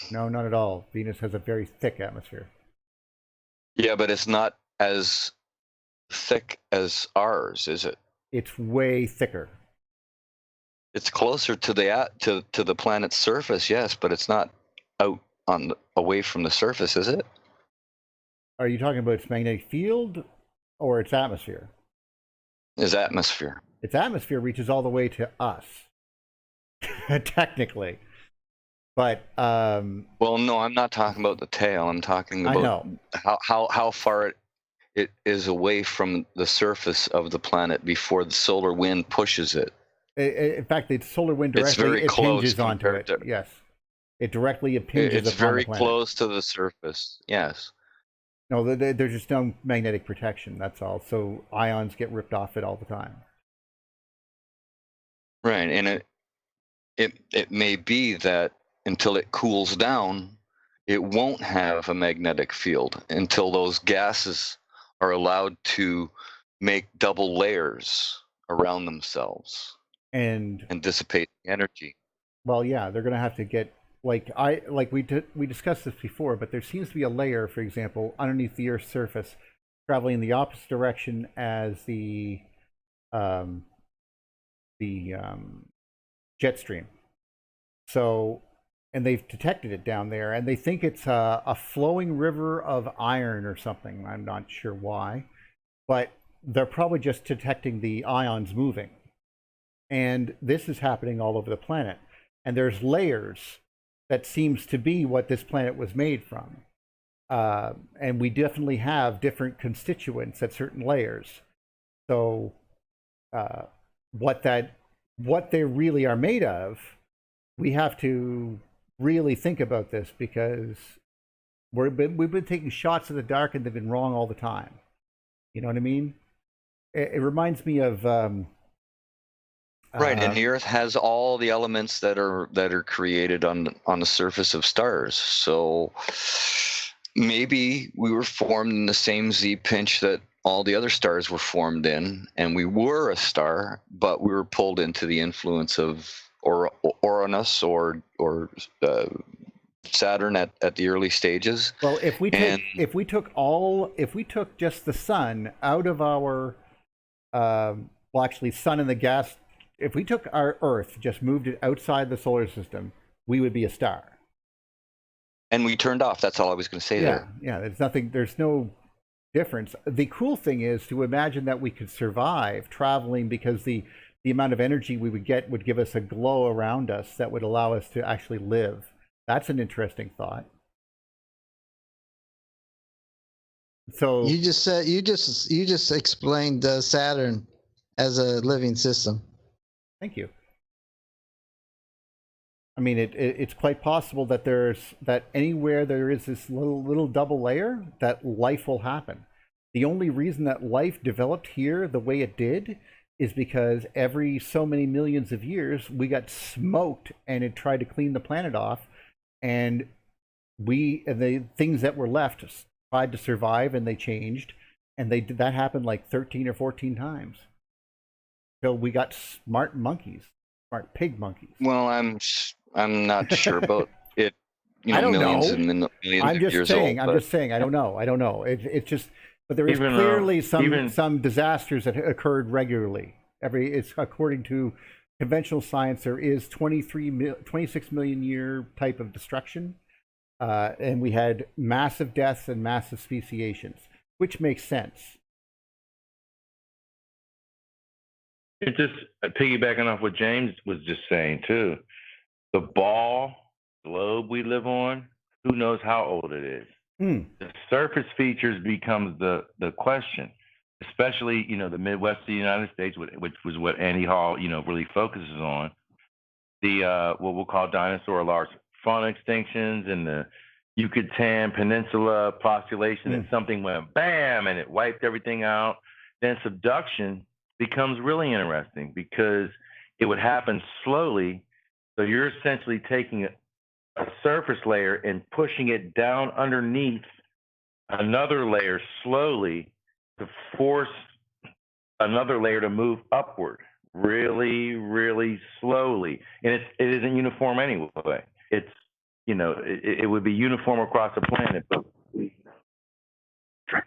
not at all. Venus has a very thick atmosphere.
Yeah, but it's not as thick as ours, is it?
It's way thicker.
It's closer to the planet's surface, yes, but it's not out away from the surface, is it?
Are you talking about its magnetic field or its atmosphere?
Its atmosphere.
Its atmosphere reaches all the way to us, technically. But
well, no, I'm not talking about the tail. I'm talking about how far it is away from the surface of the planet before the solar wind pushes it.
In fact, the solar wind directly impinges onto it. Yes, it directly impinges.
It's very close to the surface. Yes.
No, there's just no magnetic protection. That's all. So ions get ripped off it all the time.
Right, and it may be that until it cools down, it won't have a magnetic field until those gases are allowed to make double layers around themselves and dissipate energy.
Well, yeah, they're going to have to get we discussed this before, but there seems to be a layer, for example, underneath the Earth's surface, traveling in the opposite direction as the jet stream. So, and they've detected it down there, and they think it's a flowing river of iron or something. I'm not sure why, but they're probably just detecting the ions moving. And this is happening all over the planet. And there's layers that seems to be what this planet was made from. And we definitely have different constituents at certain layers. So what they really are made of, we have to really think about this, because we've been taking shots in the dark and they've been wrong all the time. You know what I mean? It reminds me of
right, and the Earth has all the elements that are created on the surface of stars. So maybe we were formed in the same Z pinch that all the other stars were formed in, and we were a star, but we were pulled into the influence of Uranus or Saturn at the early stages.
Well, if we
And-
took just the sun out of our, well, actually, sun and the gas. If we took our Earth, just moved it outside the solar system, we would be a star.
And we turned off. That's all I was going to say there.
Yeah. There's nothing. There's no difference. The cool thing is to imagine that we could survive traveling, because the amount of energy we would get would give us a glow around us that would allow us to actually live. That's an interesting thought. So
You just explained Saturn as a living system.
thank you. I mean, it's quite possible that anywhere there is this little double layer, that life will happen. The only reason that life developed here the way it did is because every so many millions of years we got smoked and it tried to clean the planet off, and the things that were left tried to survive, and they changed, and that happened like 13 or 14 times. So we got smart pig monkeys.
Well, I'm not sure about it.
I don't
millions
know.
and millions
I'm
of
just
years
saying.
old.
I'm just saying. I don't know. It's just, but there is clearly some disasters that occurred regularly. It's according to conventional science. There is 26 million year type of destruction, and we had massive deaths and massive speciations, which makes sense.
It just piggybacking off what James was just saying too. The globe we live on, who knows how old it is. The surface features becomes the question, especially the Midwest of the United States, which was what Andy Hall really focuses on. The what we'll call dinosaur large fauna extinctions and the Yucatan Peninsula postulation, and something went bam and it wiped everything out. Then subduction becomes really interesting because it would happen slowly. So you're essentially taking a surface layer and pushing it down underneath another layer slowly to force another layer to move upward really, really slowly. And it isn't uniform anyway. It's, it would be uniform across the planet, but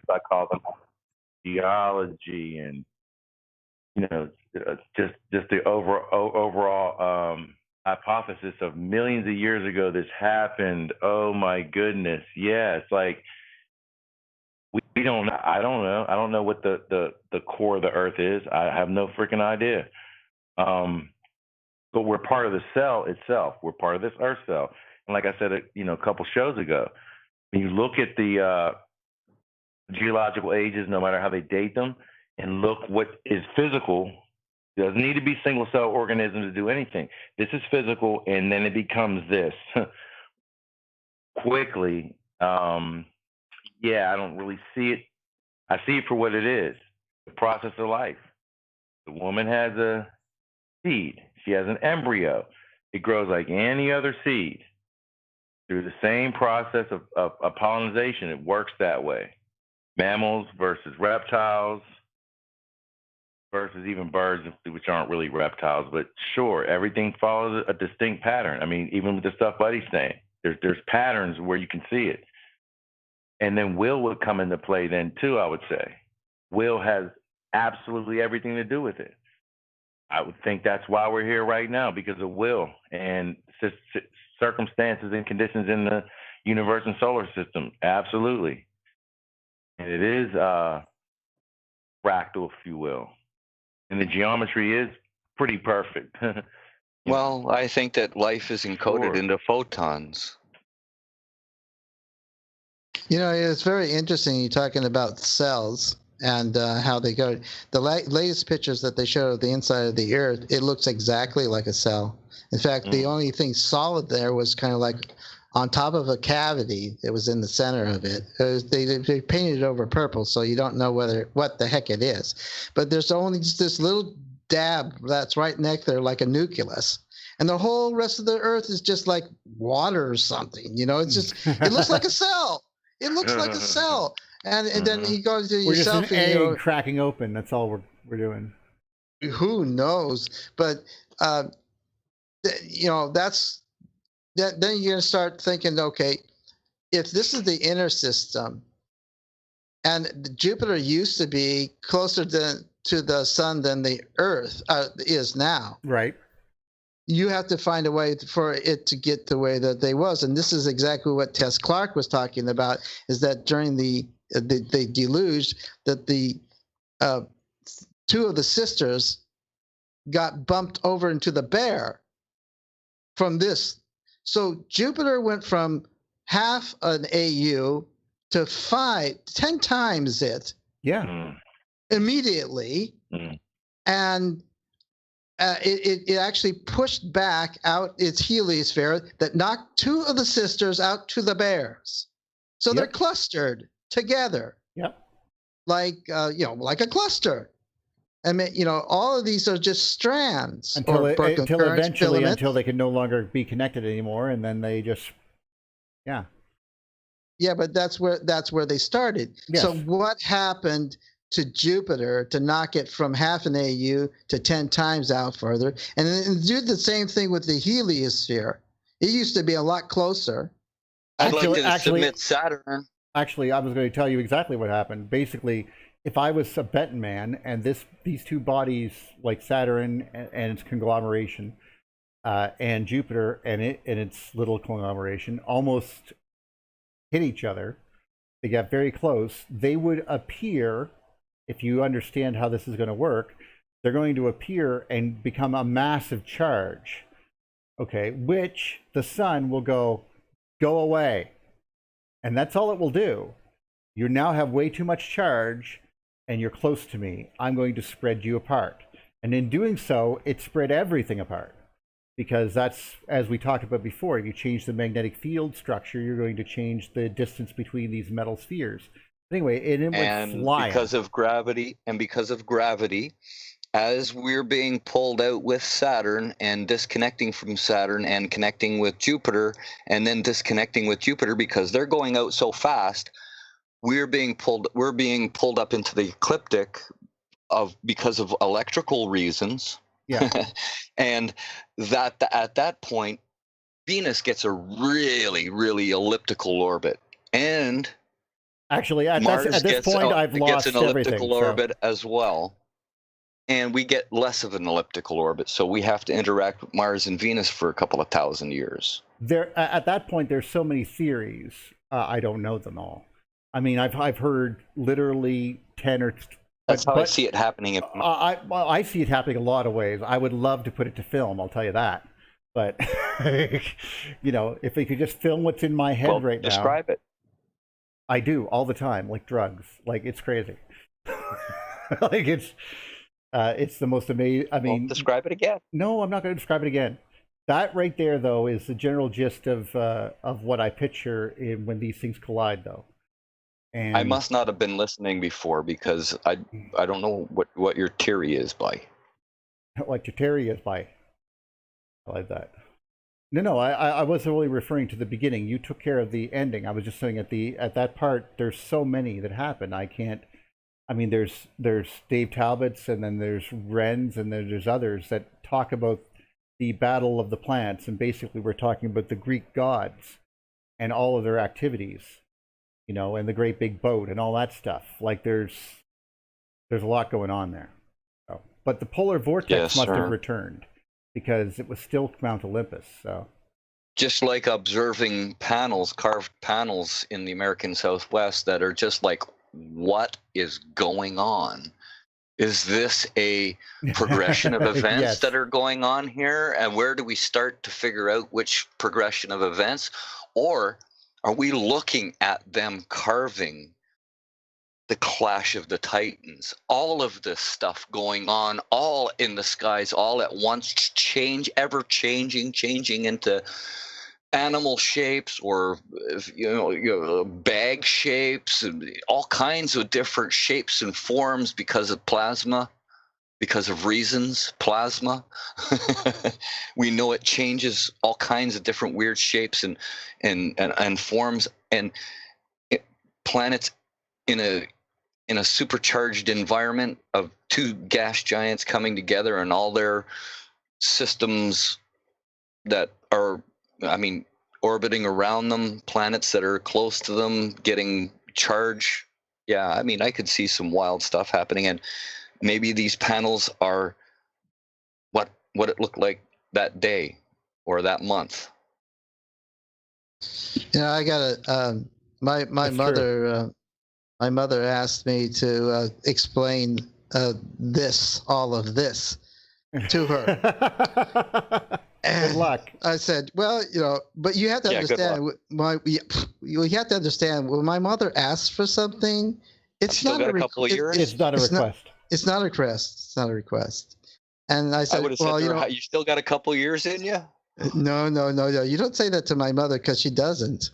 I call them geology and, just the overall hypothesis of millions of years ago this happened. Oh my goodness. Yeah, it's like we don't know. I don't know what the core of the earth is. I have no freaking idea. But we're part of the cell itself. We're part of this earth cell. And like I said, a couple shows ago, when you look at the geological ages, no matter how they date them, and look what is physical. It doesn't need to be single cell organisms to do anything. This is physical, and then it becomes this quickly. Yeah, I don't really see it. I see it for what it is, the process of life. The woman has a seed. She has an embryo. It grows like any other seed through the same process of pollination. It works that way. Mammals versus reptiles versus even birds, which aren't really reptiles. But sure, everything follows a distinct pattern. I mean, even with the stuff Buddy's saying, there's patterns where you can see it. And then will would come into play then too, I would say. Will has absolutely everything to do with it. I would think that's why we're here right now, because of will and circumstances and conditions in the universe and solar system. Absolutely. And it is fractal, if you will. And the geometry is pretty perfect.
Well, I think that life is encoded into photons.
It's very interesting. You're talking about cells and how they go. The latest pictures that they show of the inside of the Earth, it looks exactly like a cell. In fact, the only thing solid there was kind of like on top of a cavity that was in the center of it. They painted it over purple, so you don't know what the heck it is. But there's only just this little dab that's right next there, like a nucleus. And the whole rest of the Earth is just like water or something. It's just, it looks like a cell. It looks like a cell. And then you go to
We're
yourself
just an egg cracking open. That's all we're doing.
Who knows? But, that's then you're going to start thinking, okay, if this is the inner system, and Jupiter used to be closer to the sun than the Earth is now.
Right.
You have to find a way for it to get the way that they was. And this is exactly what Tess Clark was talking about, is that during the deluge, that the two of the sisters got bumped over into the bear from this. So Jupiter went from half an AU to 10 times it.
Yeah.
Immediately. And it actually pushed back out its heliosphere that knocked two of the sisters out to the bears. So they're clustered together.
Yep.
Like, like a cluster. I mean, all of these are just strands.
Until eventually, until they can no longer be connected anymore. And then they just, yeah.
Yeah, but that's where they started. Yes. So what happened to Jupiter to knock it from half an AU to 10 times out further, and then do the same thing with the heliosphere? It used to be a lot closer.
I'd like to submit Saturn.
Actually, I was going to tell you exactly what happened. Basically, if I was a betting man, and these two bodies, like Saturn and its conglomeration, and Jupiter and its little conglomeration, almost hit each other, they got very close, they would appear, if you understand how this is going to work, they're going to appear and become a massive charge, okay, which the sun will go away. And that's all it will do. You now have way too much charge, and you're close to me. I'm going to spread you apart. And in doing so, it spread everything apart. Because that's, as we talked about before, you change the magnetic field structure, you're going to change the distance between these metal spheres. Anyway, it went flying.
Because of gravity, as we're being pulled out with Saturn and disconnecting from Saturn and connecting with Jupiter and then disconnecting with Jupiter because they're going out so fast, we're being pulled up into the ecliptic because of electrical reasons.
Yeah.
And that at that point, Venus gets a really, really elliptical orbit. And
actually, at this point, I've lost
an elliptical orbit as well. And we get less of an elliptical orbit, so we have to interact with Mars and Venus for a couple of thousand years.
At that point, there's so many theories. I don't know them all. I mean, I've heard literally 10 or.
That's how I see it happening.
I see it happening a lot of ways. I would love to put it to film. I'll tell you that. But if we could just film what's in my head right now.
Describe it.
I do all the time, like drugs. Like it's crazy. Like it's the most amazing. I mean,
describe it again.
No, I'm not going to describe it again. That right there, though, is the general gist of what I picture when these things collide, though. And
I must not have been listening before because I don't know what your theory is by.
What your theory is by. I like that. No, I wasn't really referring to the beginning. You took care of the ending. I was just saying at that part, there's so many that happen. I can't. I mean, there's Dave Talbot's, and then there's Wren's, and then there's others that talk about the battle of the planets, and basically we're talking about the Greek gods and all of their activities, and the great big boat and all that stuff. Like there's a lot going on there. So, but the polar vortex must have returned because it was still Mount Olympus. So,
just like observing carved panels in the American Southwest that are just like, what is going on? Is this a progression of events
yes.
that are going on here? And where do we start to figure out which progression of events? Or are we looking at them carving the clash of the Titans? All of this stuff going on, all in the skies, all at once, ever changing into animal shapes or bag shapes and all kinds of different shapes and forms because of plasma, because of reasons. Plasma we know it changes all kinds of different weird shapes and forms, and planets in a supercharged environment of two gas giants coming together and all their systems that are I mean, orbiting around them, planets that are close to them, getting charge. Yeah, I mean, I could see some wild stuff happening, and maybe these panels are what it looked like that day or that month.
Yeah, I got a my
That's
mother
true.
my mother asked me to explain all of this to her.
Good luck.
I said, well, but you have to
Yeah, good
understand. You have to understand. When my mother asks for something, it's
still
not
got
a
a couple of years.
It's not a request.
It's not a request. It's not a request. And I
I
said,
would have said
well,
to her, you still got a couple of years in you?
no. You don't say that to my mother because she doesn't.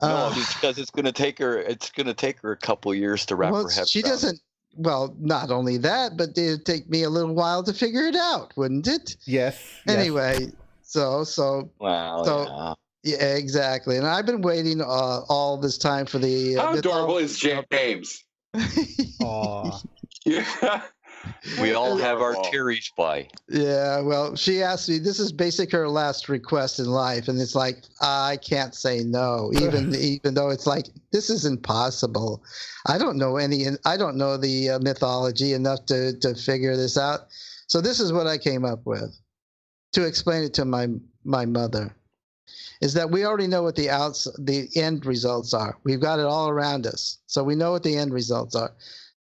No, I mean, because it's going to take her. It's going to take her a couple of years to wrap her head
She
around.
doesn't. Well, not only that, but it'd take me a little while to figure it out, wouldn't it?
Yes.
Anyway, so
Well, yeah.
yeah, exactly. And I've been waiting all this time for the.
How adorable is James?
Aw.
Yeah.
We all have our
Adorable.
theories by.
Yeah, well, she asked me. This is basically her last request in life, and it's like I can't say no, even though it's like this is impossible. I don't know the mythology enough to figure this out. So this is what I came up with to explain it to my mother. Is that we already know what the end results are. We've got it all around us, so we know what the end results are.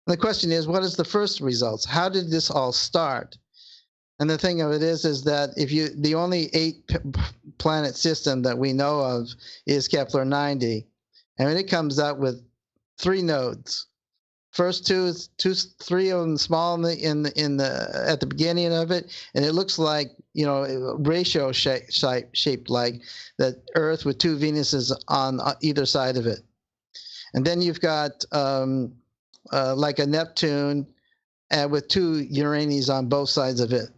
And the question is, what is the first results? How did this all start? And the thing of it is that the only 8-planet system that we know of is Kepler 90, and it comes out with 3 nodes. First 3 of them small in the at the beginning of it, and it looks like ratio shaped like that Earth with 2 Venuses on either side of it, and then you've got like a Neptune with 2 Uranus on both sides of it.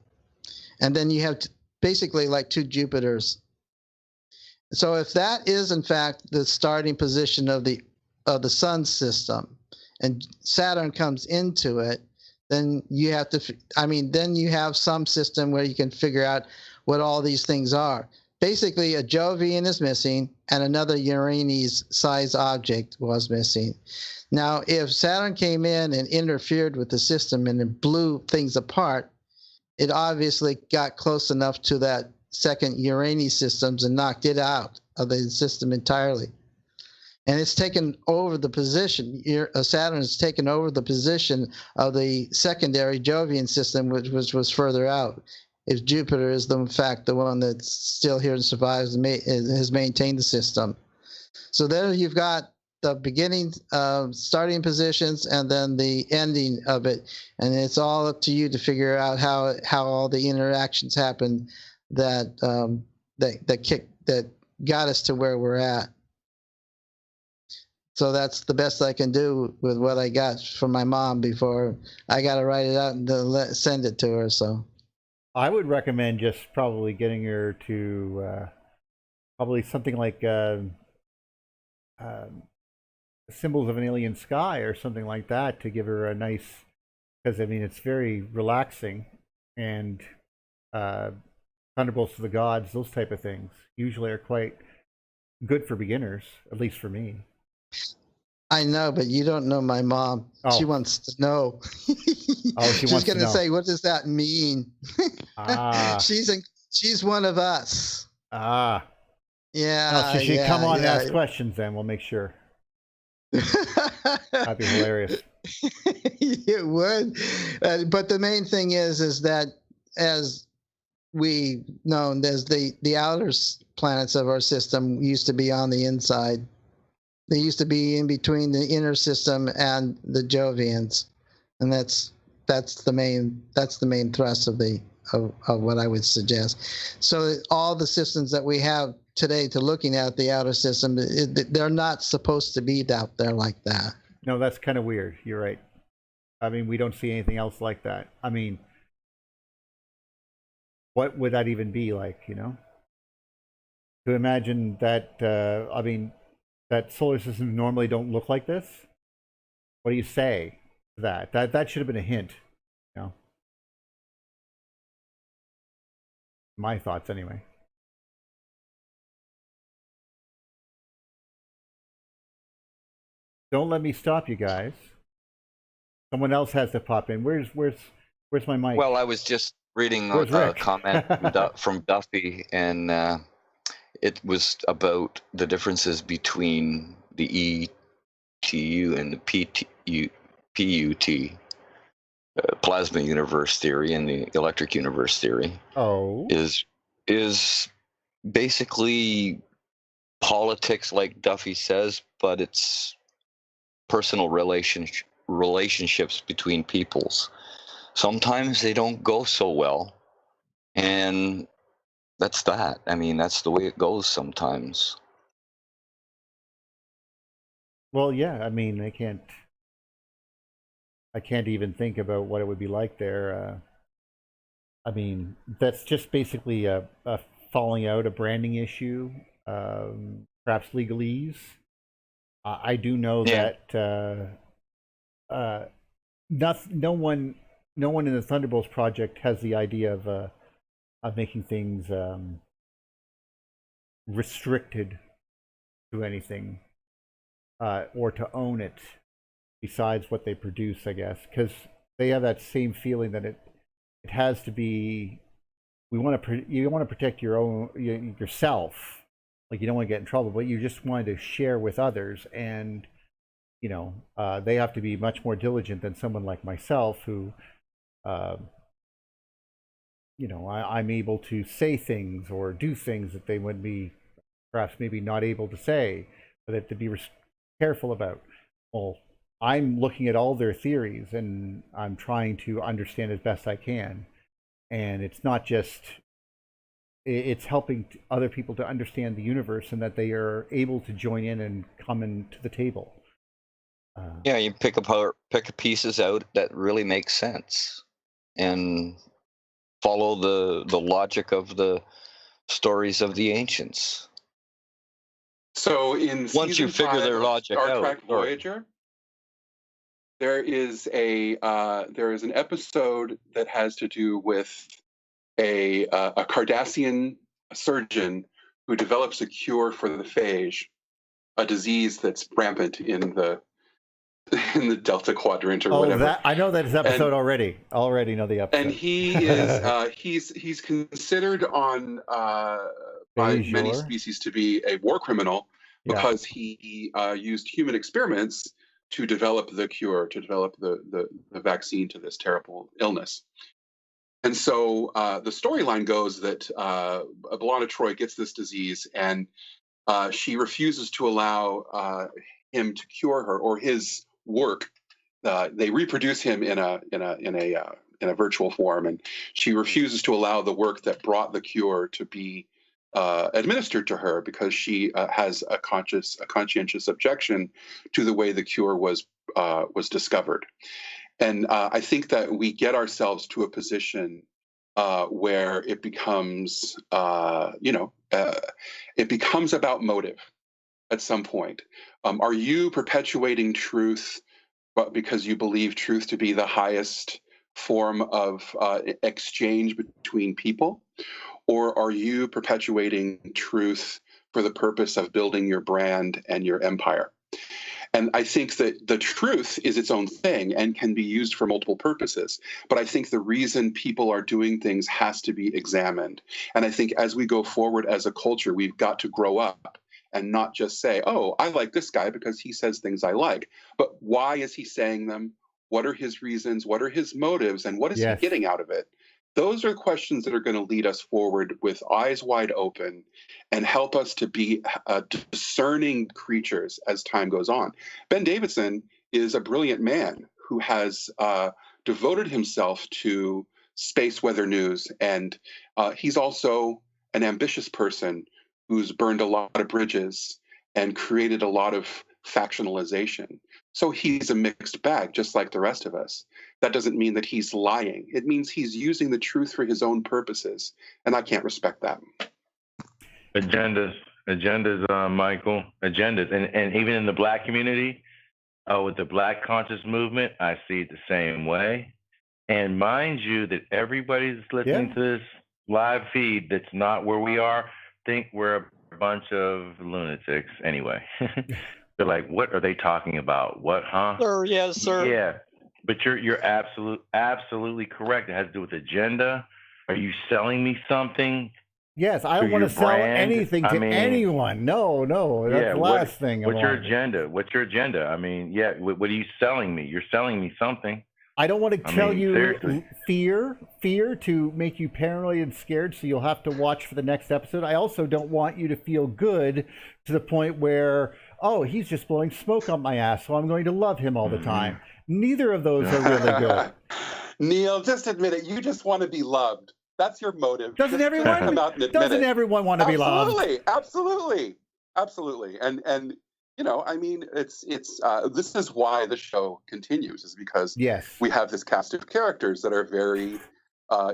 And then you have basically like 2 Jupiters. So if that is in fact the starting position of the sun system, and Saturn comes into it, then you have to. Then you have some system where you can figure out what all these things are. Basically, a Jovian is missing, and another Uranus-sized object was missing. Now, if Saturn came in and interfered with the system and it blew things apart, it obviously got close enough to that second Uranus systems and knocked it out of the system entirely. And it's taken over the position. Saturn has taken over the position of the secondary Jovian system, which was further out. If Jupiter is, in fact, the one that's still here and survives and has maintained the system. So there you've got the beginning, starting positions, and then the ending of it. And it's all up to you to figure out how all the interactions happen that got us to where we're at. So that's the best I can do with what I got from my mom before I got to write it out and send it to her. So
I would recommend just probably getting her to probably something like Symbols of an Alien Sky or something like that to give her a nice, because it's very relaxing, and Thunderbolts of the Gods, those type of things usually are quite good for beginners, at least for me.
I know, but you don't know my mom.
Oh.
She wants to know.
She's
going to say, what does that mean? She's one of us.
Yeah.
Well,
she should come on and ask questions, then we'll make sure. That'd be hilarious.
It would. But the main thing is that, as we know, there's the outer planets of our system used to be on the inside. They used to be in between the inner system and the Jovians, and that's the main thrust of what I would suggest. So all the systems that we have today to looking at the outer system, they're not supposed to be out there like that.
No, that's kind of weird. You're right. We don't see anything else like that. What would that even be like, To imagine that, that solar systems normally don't look like this. What do you say to that? That should have been a hint, My thoughts, anyway. Don't let me stop you guys. Someone else has to pop in. Where's my mic?
Well, I was just reading
Where's
a
Rick?
comment from Duffy, and it was about the differences between the ETU and the PUT, plasma universe theory and the electric universe theory.
Oh.
Is basically politics, like Duffy says, but it's personal relationships between peoples. Sometimes they don't go so well, and that's that. I mean, that's the way it goes sometimes.
Well, yeah. I mean, I can't even think about what it would be like there. I mean, that's just basically a falling out, a branding issue, perhaps legalese. I do know that no one in the Thunderbolts project has the idea of making things restricted to anything or to own it besides what they produce, I guess, because they have that same feeling that it has to be. You want to protect yourself, like you don't want to get in trouble, but you just want to share with others, and they have to be much more diligent than someone like myself, who, I'm able to say things or do things that they would be perhaps maybe not able to say, but that to be careful about. Well, I'm looking at all their theories and I'm trying to understand as best I can. And it's not just, it's helping other people to understand the universe and that they are able to join in and come into the table.
Yeah, you pick pieces out that really make sense and follow the logic of the stories of the ancients.
So in
once you figure
5
their logic
Star
out,
Trek Voyager, there is an episode that has to do with a Cardassian surgeon who develops a cure for the phage, a disease that's rampant in the Delta Quadrant or whatever.
I know that episode already. Already know the episode.
And he is he's considered on by many species to be a war criminal because he used human experiments to develop the cure, to develop the vaccine to this terrible illness. And so the storyline goes that B'Elanna Troi gets this disease, and she refuses to allow him to cure her or his work. They reproduce him in a virtual form, and she refuses to allow the work that brought the cure to be administered to her because she has a conscientious objection to the way the cure was discovered. And I think that we get ourselves to a position where it becomes, it becomes about motive at some point. Are you perpetuating truth but because you believe truth to be the highest form of exchange between people? Or are you perpetuating truth for the purpose of building your brand and your empire? And I think that the truth is its own thing and can be used for multiple purposes. But I think the reason people are doing things has to be examined. And I think as we go forward as a culture, we've got to grow up and not just say, oh, I like this guy because he says things I like. But why is he saying them? What are his reasons? What are his motives? And what is he getting out of it? Those are questions that are going to lead us forward with eyes wide open and help us to be discerning creatures as time goes on. Ben Davidson is a brilliant man who has devoted himself to space weather news. And he's also an ambitious person who's burned a lot of bridges and created a lot of factionalization. So he's a mixed bag, just like the rest of us. That doesn't mean that he's lying. It means he's using the truth for his own purposes, and I can't respect that.
Agendas, Michael, agendas. And even in the Black community, with the Black conscious movement, I see it the same way. And mind you that everybody that's listening to this live feed that's not where we are, think we're a bunch of lunatics anyway. They're like, what are they talking about? What, huh?
Sir, yes, sir.
Yeah, but you're absolutely correct. It has to do with agenda. Are you selling me something?
Yes, I don't
Through
want
your
to sell
brand?
anything
I
to
mean,
anyone. No, that's
Yeah,
the last thing I
what's your
want.
agenda? What's your agenda? I mean, yeah, what are you selling me? You're selling me something.
I don't want to
I
tell
mean,
you
seriously.
fear to make you paranoid and scared, so you'll have to watch for the next episode. I also don't want you to feel good to the point where, oh, he's just blowing smoke on my ass, so I'm going to love him all the time. Neither of those are really good.
Neil, just admit it. You just want to be loved. That's your motive.
Doesn't
just
everyone?
come out and admit
Doesn't
it.
everyone want to be loved?
Absolutely. And you know, I mean, it's this is why the show continues, is because
Yes.
we have this cast of characters that are very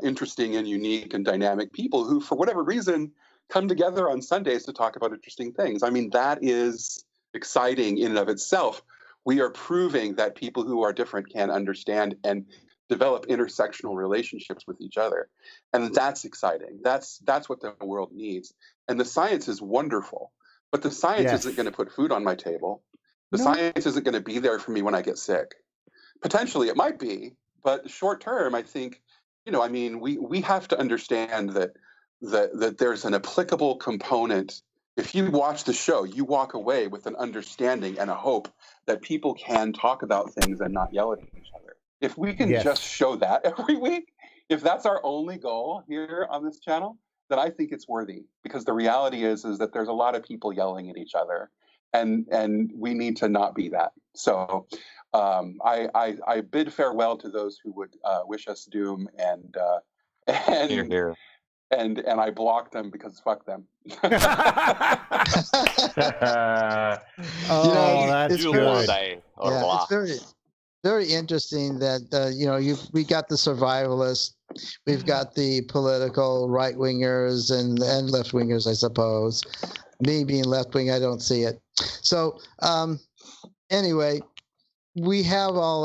interesting and unique and dynamic people who, for whatever reason, come together on Sundays to talk about interesting things. I mean, that is exciting in and of itself. We are proving that people who are different can understand and develop intersectional relationships with each other, and that's exciting. That's what the world needs, and the science is wonderful. But the science
Yes.
isn't going to put food on my table. The
No.
science isn't going to be there for me when I get sick. Potentially, it might be, but short term, I think, you know, I mean, we have to understand that there's an applicable component. If you watch the show, you walk away with an understanding and a hope that people can talk about things and not yell at each other. If we can
Yes.
just show that every week, if that's our only goal here on this channel, then I think it's worthy, because the reality is that there's a lot of people yelling at each other, and we need to not be that. So I bid farewell to those who would wish us doom, and
Here.
and I block them because fuck them.
Oh, that's
it's
You
good.
will die. Au
Yeah,
revoir.
it's very, very interesting that you know, we got the survivalists, we've got the political right wingers and left wingers, I suppose. Me being left wing, I don't see it. So anyway, we have all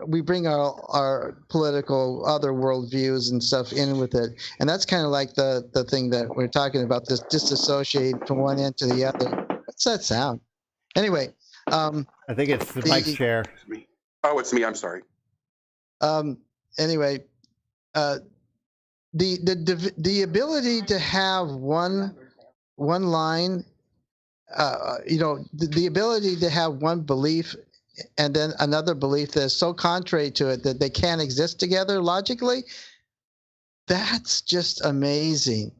we bring our political other worldviews and stuff in with it, and that's kind of like the thing that we're talking about, this disassociate from one end to the other. What's that sound? Anyway,
I think it's the Mike's chair.
Oh, it's me. I'm sorry.
Anyway, the ability to have one line, you know, the ability to have one belief and then another belief that's so contrary to it that they can't exist together logically, that's just amazing.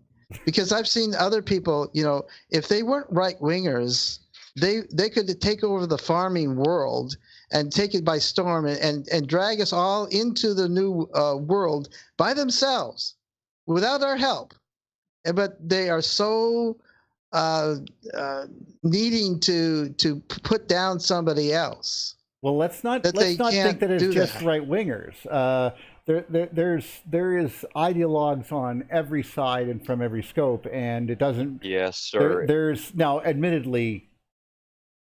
Because I've seen other people, you know, if they weren't right wingers, they could take over the farming world and take it by storm and drag us all into the new world by themselves without our help. But they are so needing to put down somebody else.
Well, let's not think that it's just right wingers. There is ideologues on every side and from every scope, and it doesn't.
Yes, sir.
There's now, admittedly,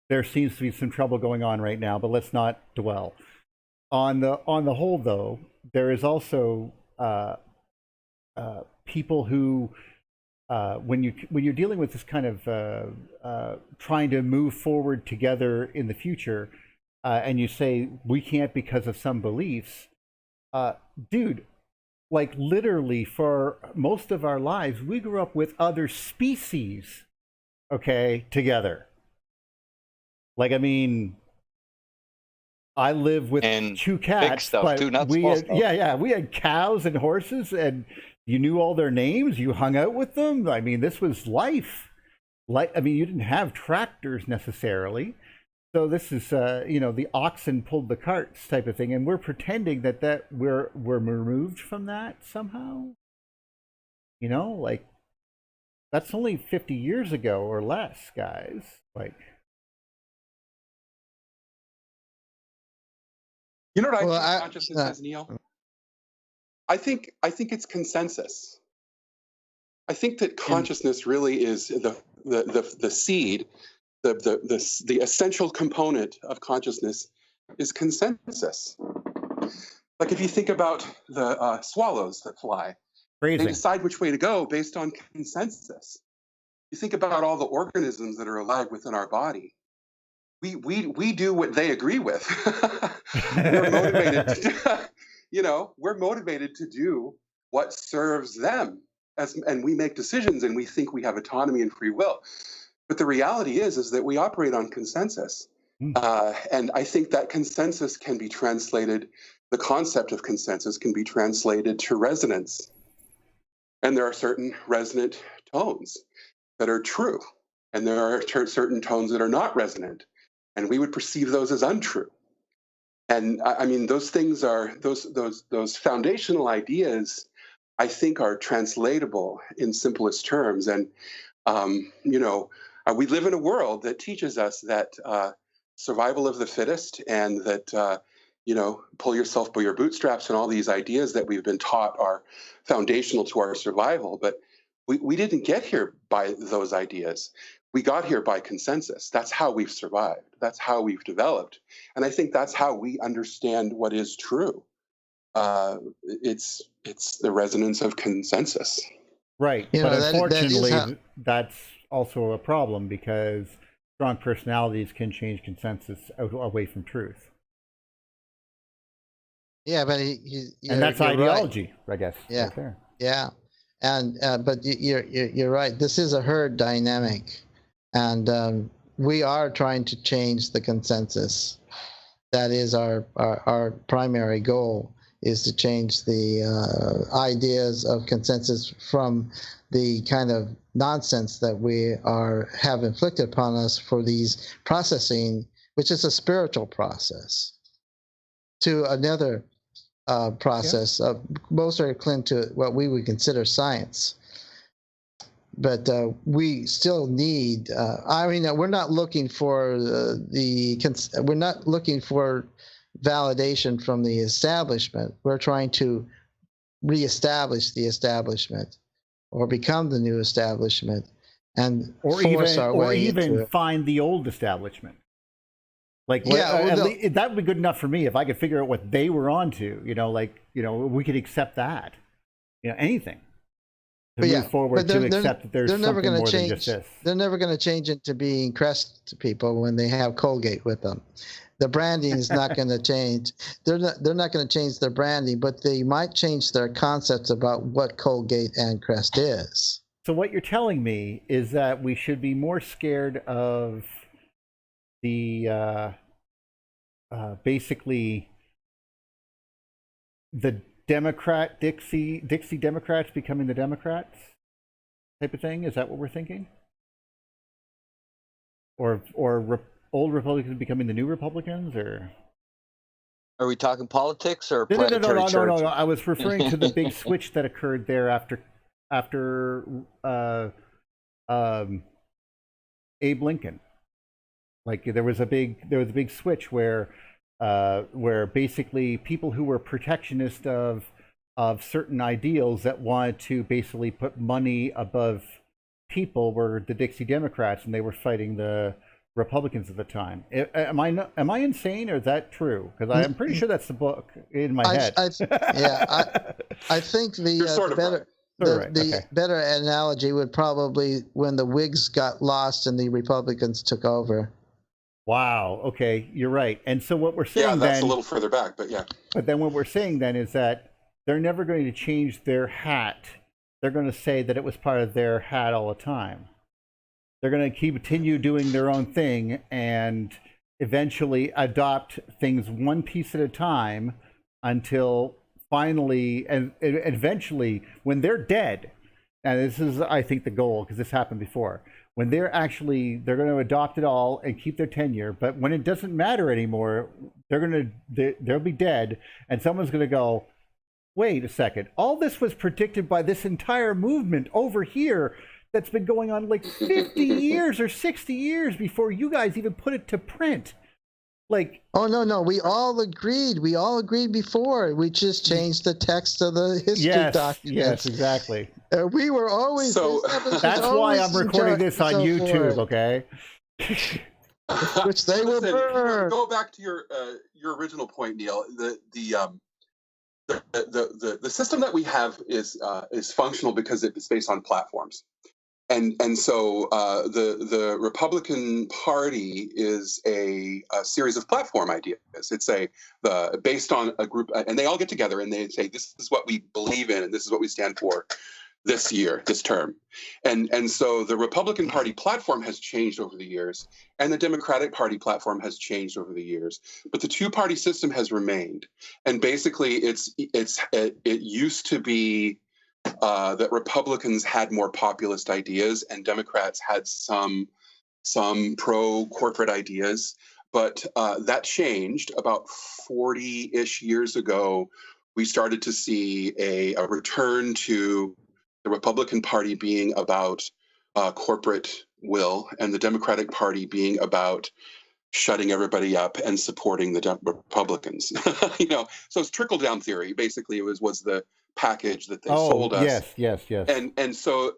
there seems to be some trouble going on right now, but let's not dwell on the whole. Though there is also people who. When you're dealing with this kind of trying to move forward together in the future, and you say we can't because of some beliefs, dude, like literally for most of our lives, we grew up with other species, okay, together. Like, I mean, I live with
And
2 cats,
big stuff,
but
too, not
we
small
had,
stuff.
yeah, we had cows and horses, and you knew all their names. You hung out with them. I mean, this was life. Like, I mean, you didn't have tractors necessarily, so this is, you know, the oxen pulled the carts type of thing, and we're pretending that we're removed from that somehow. You know, like that's only 50 years ago or less, guys. Like.
You know what
Well,
I think consciousness is, Neil? I think it's consensus. I think that consciousness really is the seed, the essential component of consciousness is consensus. Like if you think about the swallows that fly, they decide which way to go based on consensus. You think about all the organisms that are alive within our body. we do what they agree with. We're motivated to, we're motivated to do what serves them, and we make decisions and we think we have autonomy and free will. But the reality is that we operate on consensus. And I think that consensus can be translated, the concept of consensus can be translated to resonance. And there are certain resonant tones that are true, and there are certain tones that are not resonant, and we would perceive those as untrue. And I mean, those things are those foundational ideas, I think, are translatable in simplest terms. And we live in a world that teaches us that survival of the fittest, and that pull yourself by your bootstraps, and all these ideas that we've been taught are foundational to our survival. But we didn't get here by those ideas. We got here by consensus. That's how we've survived. That's how we've developed. And I think that's how we understand what is true. It's the resonance of consensus.
Right. But unfortunately, that's also a problem, because strong personalities can change consensus away from truth.
Yeah, but
and that's ideology, right. I guess.
Yeah,
right there.
Yeah, and but you're right. This is a herd dynamic, and we are trying to change the consensus. That is our primary goal, is to change the ideas of consensus from the kind of nonsense that we have inflicted upon us for these processing, which is a spiritual process, to another process. Most are inclined to what we would consider science. But we still need. We're not looking for we're not looking for validation from the establishment. We're trying to reestablish the establishment, or become the new establishment, and
even find the old establishment. Like, that would be good enough for me if I could figure out what they were onto. We could accept that. Anything. Move forward to accept that there's something more than just this.
They're never going to change into being Crest people when they have Colgate with them. The branding is not going to change. They're not going to change their branding, but they might change their concepts about what Colgate and Crest is.
So what you're telling me is that we should be more scared of the basically the Dixie Democrats becoming the Democrats type of thing. Is that what we're thinking? Or old Republicans becoming the new Republicans, or
are we talking politics or
planetary church? No. I was referring to the big switch that occurred there after Abe Lincoln. Like there was a big switch where basically people who were protectionist of certain ideals that wanted to basically put money above people were the Dixie Democrats, and they were fighting the Republicans at the time. Am I insane, or is that true? Because I'm pretty sure that's the book in my head.
I think the better analogy would probably when the Whigs got lost and the Republicans took over.
Wow. Okay, you're right. And so what we're saying
that's a little further back, but yeah.
But then what we're saying then is that they're never going to change their hat. They're going to say that it was part of their hat all the time. They're going to continue doing their own thing and eventually adopt things one piece at a time until finally, and eventually, when they're dead, and this is, I think, the goal, because this happened before, when they're going to adopt it all and keep their tenure, but when it doesn't matter anymore, they'll be dead, and someone's going to go, wait a second, all this was predicted by this entire movement over here that's been going on like 50 years or 60 years before you guys even put it to print. Like,
oh no, we all agreed before. We just changed the text of the history documents.
Yes, exactly.
We were always
that's why I'm recording this on YouTube, okay?
Which they will burn.
Go back to your original point, Neil. The system that we have is functional because it's based on platforms. and so the Republican Party is a series of platform ideas. It's based on a group, and they all get together and they say, this is what we believe in and this is what we stand for this year, this term. And so the Republican Party platform has changed over the years, and the Democratic Party platform has changed over the years, but the two-party system has remained. And basically it used to be that Republicans had more populist ideas and Democrats had some pro-corporate ideas. But that changed about 40-ish years ago. We started to see a return to the Republican Party being about corporate will and the Democratic Party being about shutting everybody up and supporting the Republicans. So it's trickle down theory. Basically, it was the package that they sold us.
Yes.
And so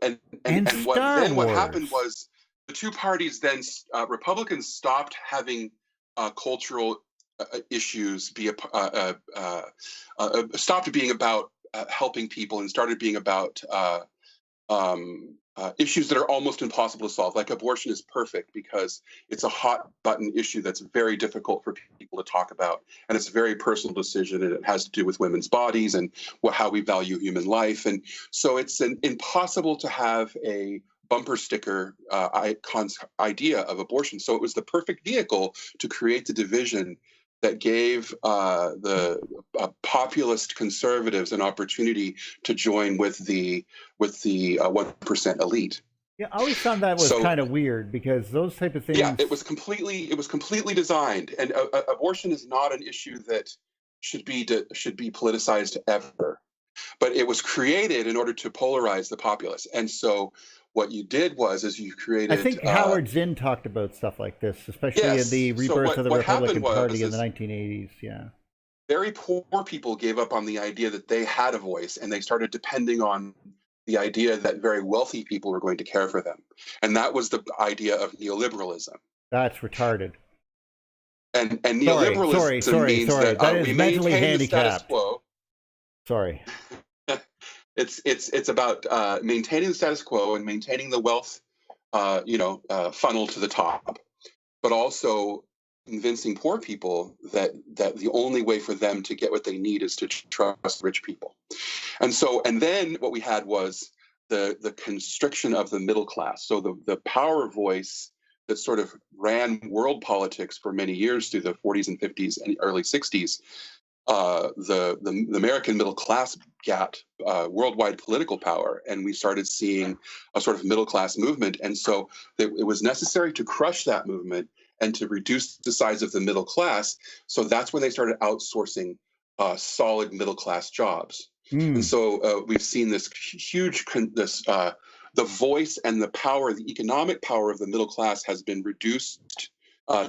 what happened was the two parties then Republicans stopped having cultural issues stopped being about helping people and started being about issues that are almost impossible to solve. Like abortion is perfect because it's a hot button issue that's very difficult for people to talk about, and it's a very personal decision, and it has to do with women's bodies and how we value human life. And so it's impossible to have a bumper sticker idea of abortion. So it was the perfect vehicle to create the division that gave the populist conservatives an opportunity to join with the 1% elite.
Yeah, I always found that was kind of weird because those type of things.
Yeah, it was completely designed, and abortion is not an issue that should be politicized ever, but it was created in order to polarize the populace. And so what you did is you created.
I think Howard Zinn talked about stuff like this, especially in the rebirth of the Republican Party in the 1980s. Yeah.
Very poor people gave up on the idea that they had a voice, and they started depending on the idea that very wealthy people were going to care for them. And that was the idea of neoliberalism.
That's retarded.
And neoliberalism means that
is
we
mentally
maintain
handicapped.
the status quo.
Sorry.
It's about maintaining the status quo and maintaining the wealth, funnel to the top, but also convincing poor people that the only way for them to get what they need is to trust rich people. And then what we had was the constriction of the middle class. So the power voice that sort of ran world politics for many years through the 40s and 50s and early 60s. The American middle class got worldwide political power, and we started seeing a sort of middle class movement. And so it was necessary to crush that movement and to reduce the size of the middle class. So that's when they started outsourcing solid middle class jobs. And so we've seen this huge the voice and the power, the economic power of the middle class has been reduced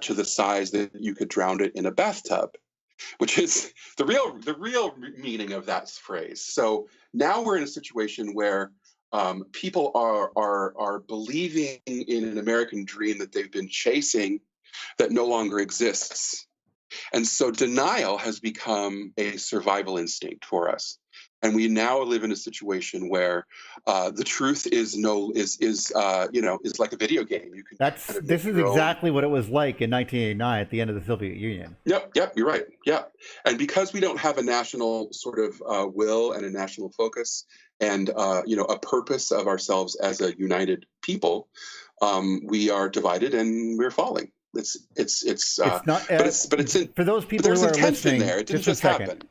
to the size that you could drown it in a bathtub, which is the real meaning of that phrase. So now we're in a situation where people are believing in an American dream that they've been chasing that no longer exists. And so denial has become a survival instinct for us. And we now live in a situation where the truth is like a video game. You can.
This is exactly what it was like in 1989 at the end of the Soviet Union.
Yep, you're right. Yeah, and because we don't have a national sort of will and a national focus and a purpose of ourselves as a united people, we are divided and we're falling. It's
not. But it's for those people who are listening.
There. It didn't just happen.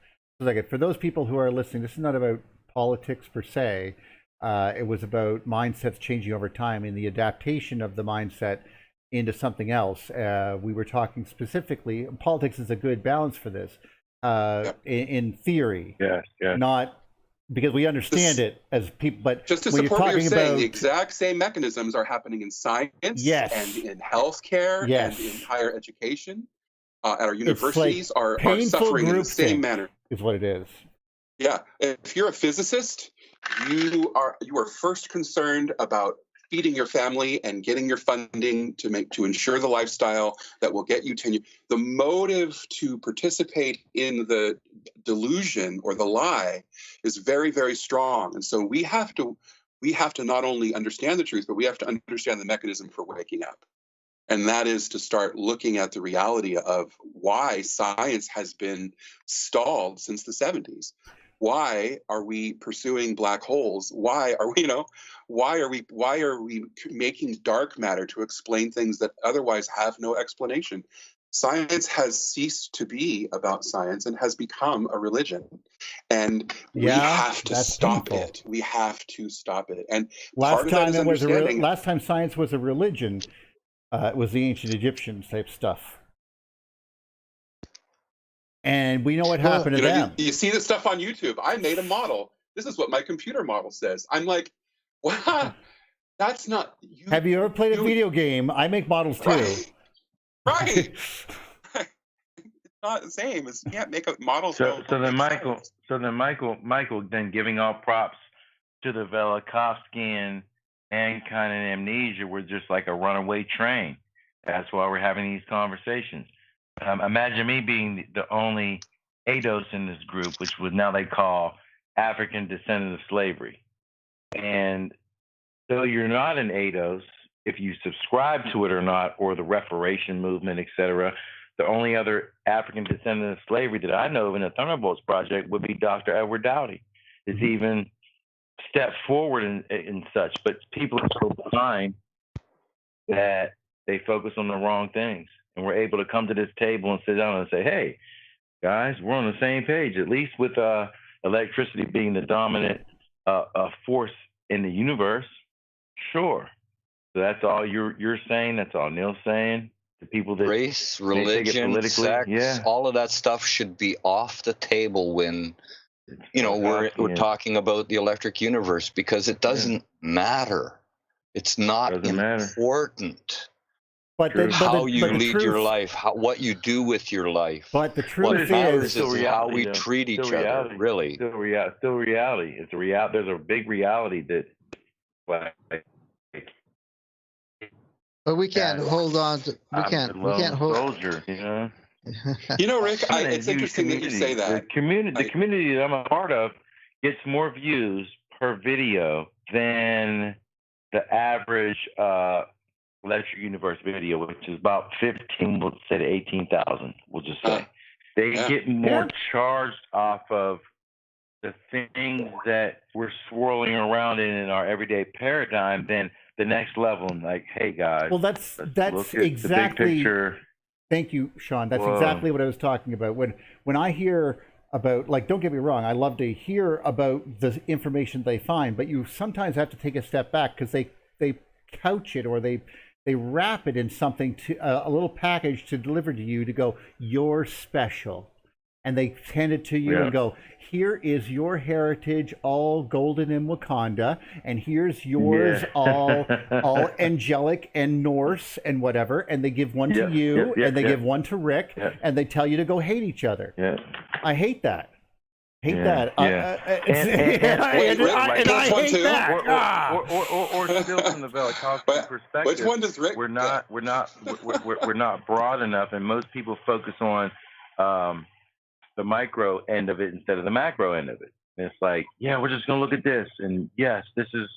For those people who are listening, this is not about politics per se. It was about mindsets changing over time and the adaptation of the mindset into something else. We were talking specifically, politics is a good balance for this, in theory.
Yes.
Not because we understand it as people, but
just to support what you're saying, the exact same mechanisms are happening in science and in healthcare and in higher education. At our universities are suffering in the same manner.
Is what it is.
Yeah, if you're a physicist, you are first concerned about feeding your family and getting your funding to ensure the lifestyle that will get you tenure. The motive to participate in the delusion or the lie is very, very strong, and so we have to we have to not only understand the truth, but we have to understand the mechanism for waking up. And that is to start looking at the reality of why science has been stalled since the 70s. Why are we pursuing black holes? Why are we, why are we making dark matter to explain things that otherwise have no explanation? Science has ceased to be about science and has become a religion. And we have to stop it. We have to stop it. And part of that is understanding.
Last time science was a religion, it was the ancient Egyptians type stuff. And we know what happened to them.
You see this stuff on YouTube. I made a model. This is what my computer model says. I'm like, wow, that's not you.
Have you ever played a video game? I make models too.
Right. It's not the same. You can't make a model.
So then Michael, then giving all props to the Velikovskian and kind of amnesia, we're just like a runaway train. That's why we're having these conversations. Imagine me being the only ADOS in this group, which would now they call African descendant of slavery. And though you're not an ADOS, if you subscribe to it or not, or the reparation movement, etc., the only other African descendant of slavery that I know of in the Thunderbolts project would be Dr. Edward Dowdy. It's even stepped forward in such, but people are so behind that they focus on the wrong things. And we're able to come to this table and sit down and say, hey, guys, we're on the same page, at least with electricity being the dominant force in the universe. Sure. So that's all you're saying. That's all Neil's saying. The people that
race, religion, sex, all of that stuff should be off the table when we're talking about the electric universe, because it doesn't matter. It's not important.
But
how you lead your life, what you do with your life.
But the truth is
how we treat each other. Really,
still reality. It's a reality. There's a big reality that.
But we can't hold on to. We can't hold.
Soldier,
Rick, it's interesting that you say that.
The community that I'm a part of gets more views per video than the average Electric Universe video, which is about 15, we'll say to 18,000. We'll just say they get more charged off of the things that we're swirling around in our everyday paradigm than the next level. And like, hey guys,
well, that's exactly.
The big picture.
Thank you, Sean. That's exactly what I was talking about. When I hear about, like, don't get me wrong, I love to hear about the information they find, but you sometimes have to take a step back because they couch it or they wrap it in something to a little package to deliver to you to go, you're special. And they hand it to you and go, here is your heritage, all golden in Wakanda, and here's yours, all angelic and Norse and whatever. And they give one to you, and they give one to Rick, and they tell you to go hate each other. Yeah. I hate that. Hate that.
Yeah.
And I hate that.
Or still from the Velikovsky perspective.
Which one does Rick?
We're not broad enough, and most people focus on the micro end of it instead of the macro end of it. And it's like, we're just going to look at this. And yes, this is,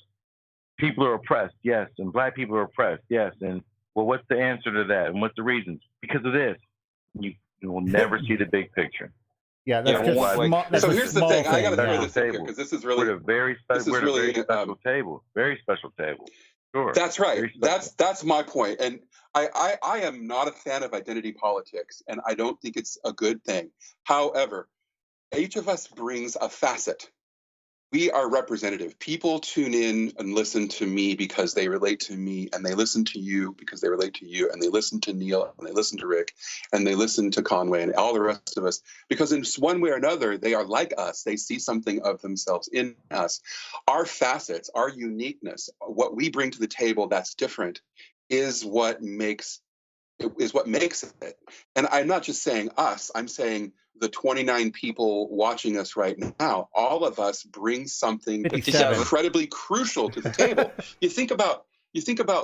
people are oppressed. Yes. And black people are oppressed. Yes. And well, what's the answer to that? And what's the reasons? Because of this. You will never see the big picture.
Yeah, that's just small.
So here's the thing. I got to throw this in here because this is really.
We're a very special table. Very special table. Sure.
That's right. That's my point. And I am not a fan of identity politics, and I don't think it's a good thing. However, each of us brings a facet. We are representative. People tune in and listen to me because they relate to me, and they listen to you because they relate to you, and they listen to Neil, and they listen to Rick, and they listen to Conway, and all the rest of us, because in one way or another, they are like us. They see something of themselves in us. Our facets, our uniqueness, what we bring to the table that's different is what makes it. And I'm not just saying us, I'm saying the 29 people watching us right now. All of us bring something that's incredibly crucial to the table. You think about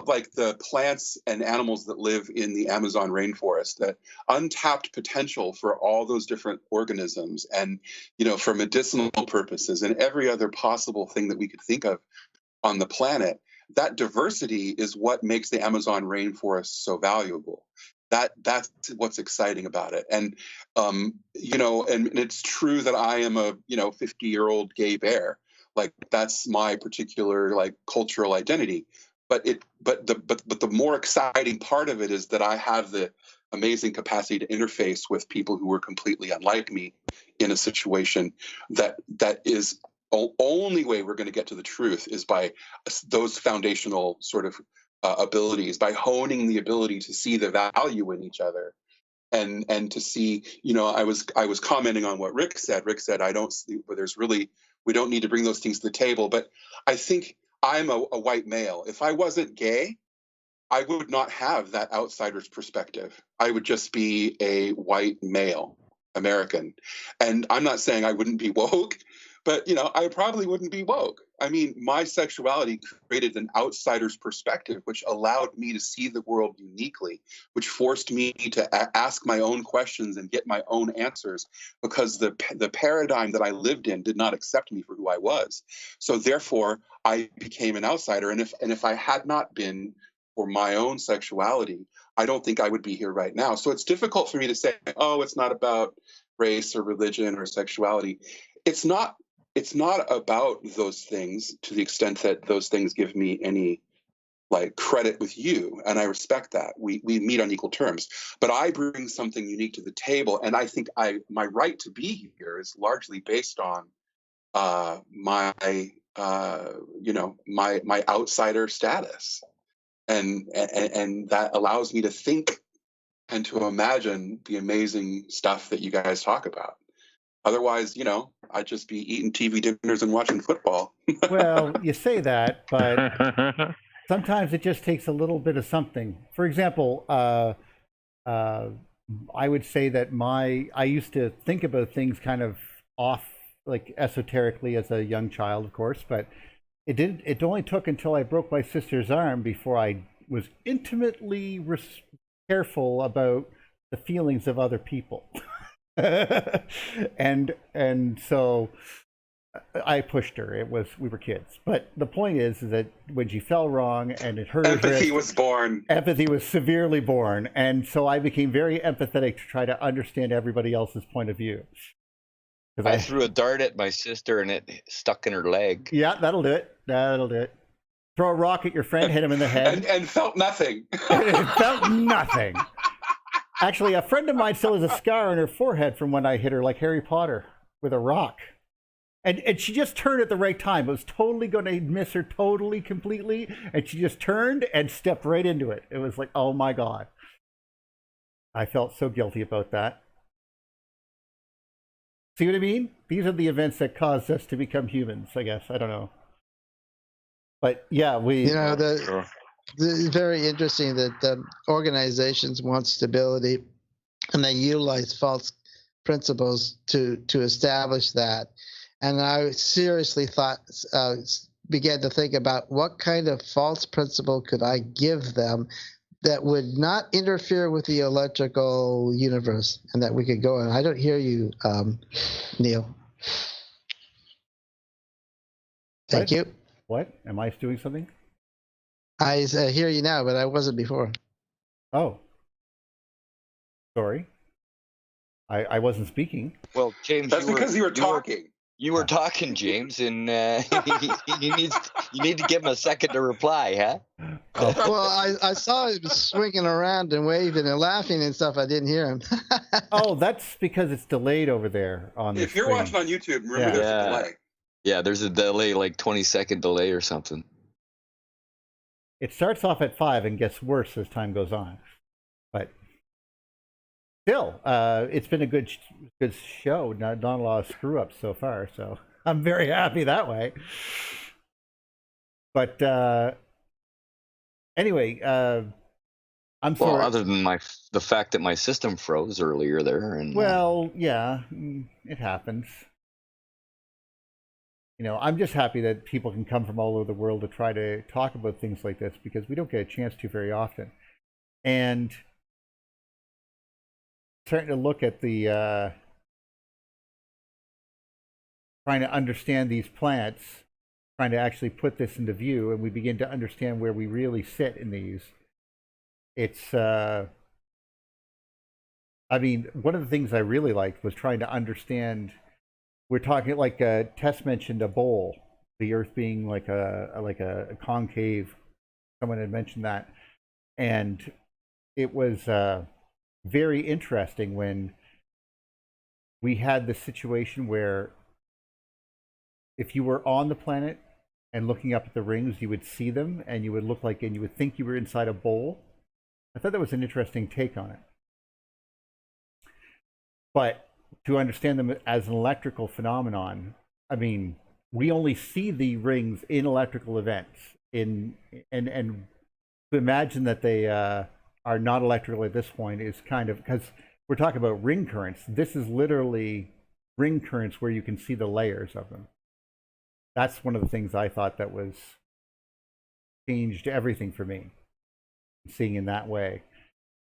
like the plants and animals that live in the Amazon rainforest, that untapped potential for all those different organisms and, for medicinal purposes and every other possible thing that we could think of. on the planet, that diversity is what makes the Amazon rainforest so valuable. That's what's exciting about it. And you know, and it's true that I am a 50-year-old gay bear. Like that's my particular like cultural identity. But the more exciting part of it is that I have the amazing capacity to interface with people who are completely unlike me in a situation that is only way we're going to get to the truth is by those foundational sort of abilities, by honing the ability to see the value in each other, and to see, I was commenting on what Rick said. Rick said, I don't see where there's really, we don't need to bring those things to the table. But I think I'm a white male. If I wasn't gay, I would not have that outsider's perspective. I would just be a white male American. And I'm not saying I wouldn't be woke, but I probably wouldn't be woke. I mean, my sexuality created an outsider's perspective, which allowed me to see the world uniquely, which forced me to ask my own questions and get my own answers, because the paradigm that I lived in did not accept me for who I was. So therefore, I became an outsider. And if I had not been for my own sexuality, I don't think I would be here right now. So it's difficult for me to say, oh, it's not about race or religion or sexuality. It's not about those things, to the extent that those things give me any like credit with you, and I respect that. We meet on equal terms, but I bring something unique to the table, and I think my right to be here is largely based on my my outsider status, and that allows me to think and to imagine the amazing stuff that you guys talk about. Otherwise, I'd just be eating TV dinners and watching football.
Well, you say that, but sometimes it just takes a little bit of something. For example, I would say that I used to think about things kind of off, like esoterically as a young child, of course, but it only took until I broke my sister's arm before I was intimately careful about the feelings of other people. and so I pushed her. We were kids, but the point is that when she fell wrong and it hurt,
empathy was born.
Empathy was severely born, and so I became very empathetic to try to understand everybody else's point of view.
I threw a dart at my sister and it stuck in her leg.
Yeah, that'll do it. Throw a rock at your friend, hit him in the head,
and felt nothing.
It felt nothing. Actually, a friend of mine still has a scar on her forehead from when I hit her like Harry Potter with a rock. And she just turned at the right time. It was totally going to miss her completely. And she just turned and stepped right into it. It was like, oh my God. I felt so guilty about that. See what I mean? These are the events that caused us to become humans, I guess. I don't know. But yeah,
it's very interesting that organizations want stability, and they utilize false principles to establish that. And I seriously began to think about what kind of false principle could I give them that would not interfere with the electrical universe, and that we could go on. I don't hear you, Neil. Thank you.
What? Am I doing something?
I hear you now, but I wasn't before.
Oh. Sorry. I wasn't speaking.
Well, James,
that's because you were talking.
You were talking, James, and you need to give him a second to reply, huh?
Oh.
Well, I saw him swinging around and waving and laughing and stuff. I didn't hear him.
Oh, that's because it's delayed over there on the
If you're
screen.
watching on YouTube, remember there's a delay.
Yeah, there's a delay, like 20-second delay or something.
It starts off at 5 and gets worse as time goes on. But still, it's been a good show. Not a lot of screw-ups so far, so I'm very happy that way. But anyway, I'm sorry.
Well, other than the fact that my system froze earlier there, and
well, yeah, it happens. I'm just happy that people can come from all over the world to try to talk about things like this, because we don't get a chance to very often. And starting to look at the trying to understand these plants, trying to actually put this into view and we begin to understand where we really sit in these, it's, I mean, one of the things I really liked was trying to understand, we're talking like Tess mentioned a bowl, the Earth being like a concave. Someone had mentioned that. And it was very interesting when we had the situation where if you were on the planet and looking up at the rings, you would see them and you would look like, and you would think you were inside a bowl. I thought that was an interesting take on it. But to understand them as an electrical phenomenon, I mean, we only see the rings in electrical events. And to imagine that they are not electrical at this point is kind of, because we're talking about ring currents. This is literally ring currents where you can see the layers of them. That's one of the things I thought that was changed everything for me, seeing in that way.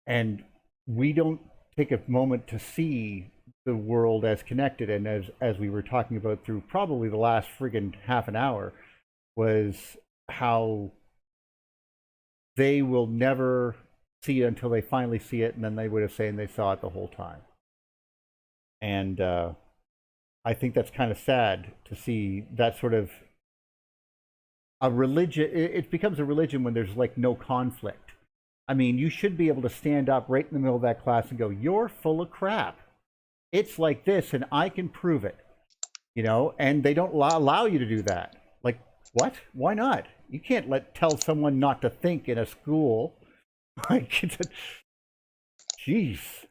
And we don't take a moment to see the world as connected, and as we were talking about through probably the last friggin' half an hour, was how they will never see it until they finally see it, and then they would have said they saw it the whole time. And I think that's kind of sad to see that sort of a religion. It becomes a religion when there's like no conflict. I mean, you should be able to stand up right in the middle of that class and go, "You're full of crap. It's like this, and I can prove it." You know, and they don't allow you to do that. Like, what? Why not? You can't tell someone not to think in a school. Like, it's a, jeez.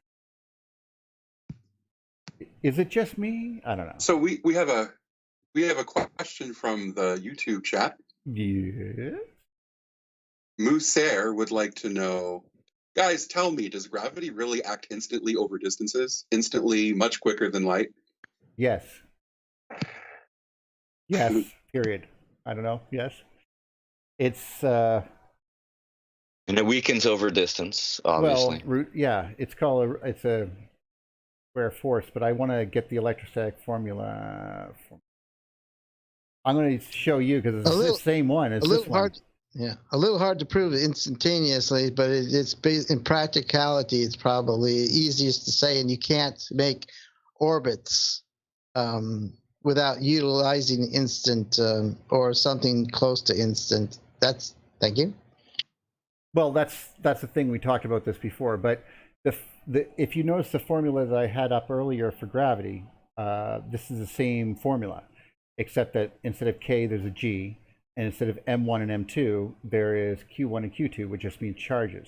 Is it just me? I don't know.
So we have a question from the YouTube chat.
Yeah.
Mousser would like to know, guys, tell me, does gravity really act instantly over distances? Instantly, much quicker than light?
Yes. Yes. Period. I don't know. Yes. It's
and it weakens over distance, obviously.
Well, yeah, it's called it's a square force, but I want to get the electrostatic formula. I'm going to show you because it's the same one. It's this one.
Yeah, a little hard to prove instantaneously, but it's in practicality, it's probably easiest to say, and you can't make orbits without utilizing instant or something close to instant. Thank you.
Well, that's the thing. We talked about this before, but if you notice the formula that I had up earlier for gravity, this is the same formula, except that instead of K, there's a G. And instead of M1 and M2, there is Q1 and Q2, which just means charges.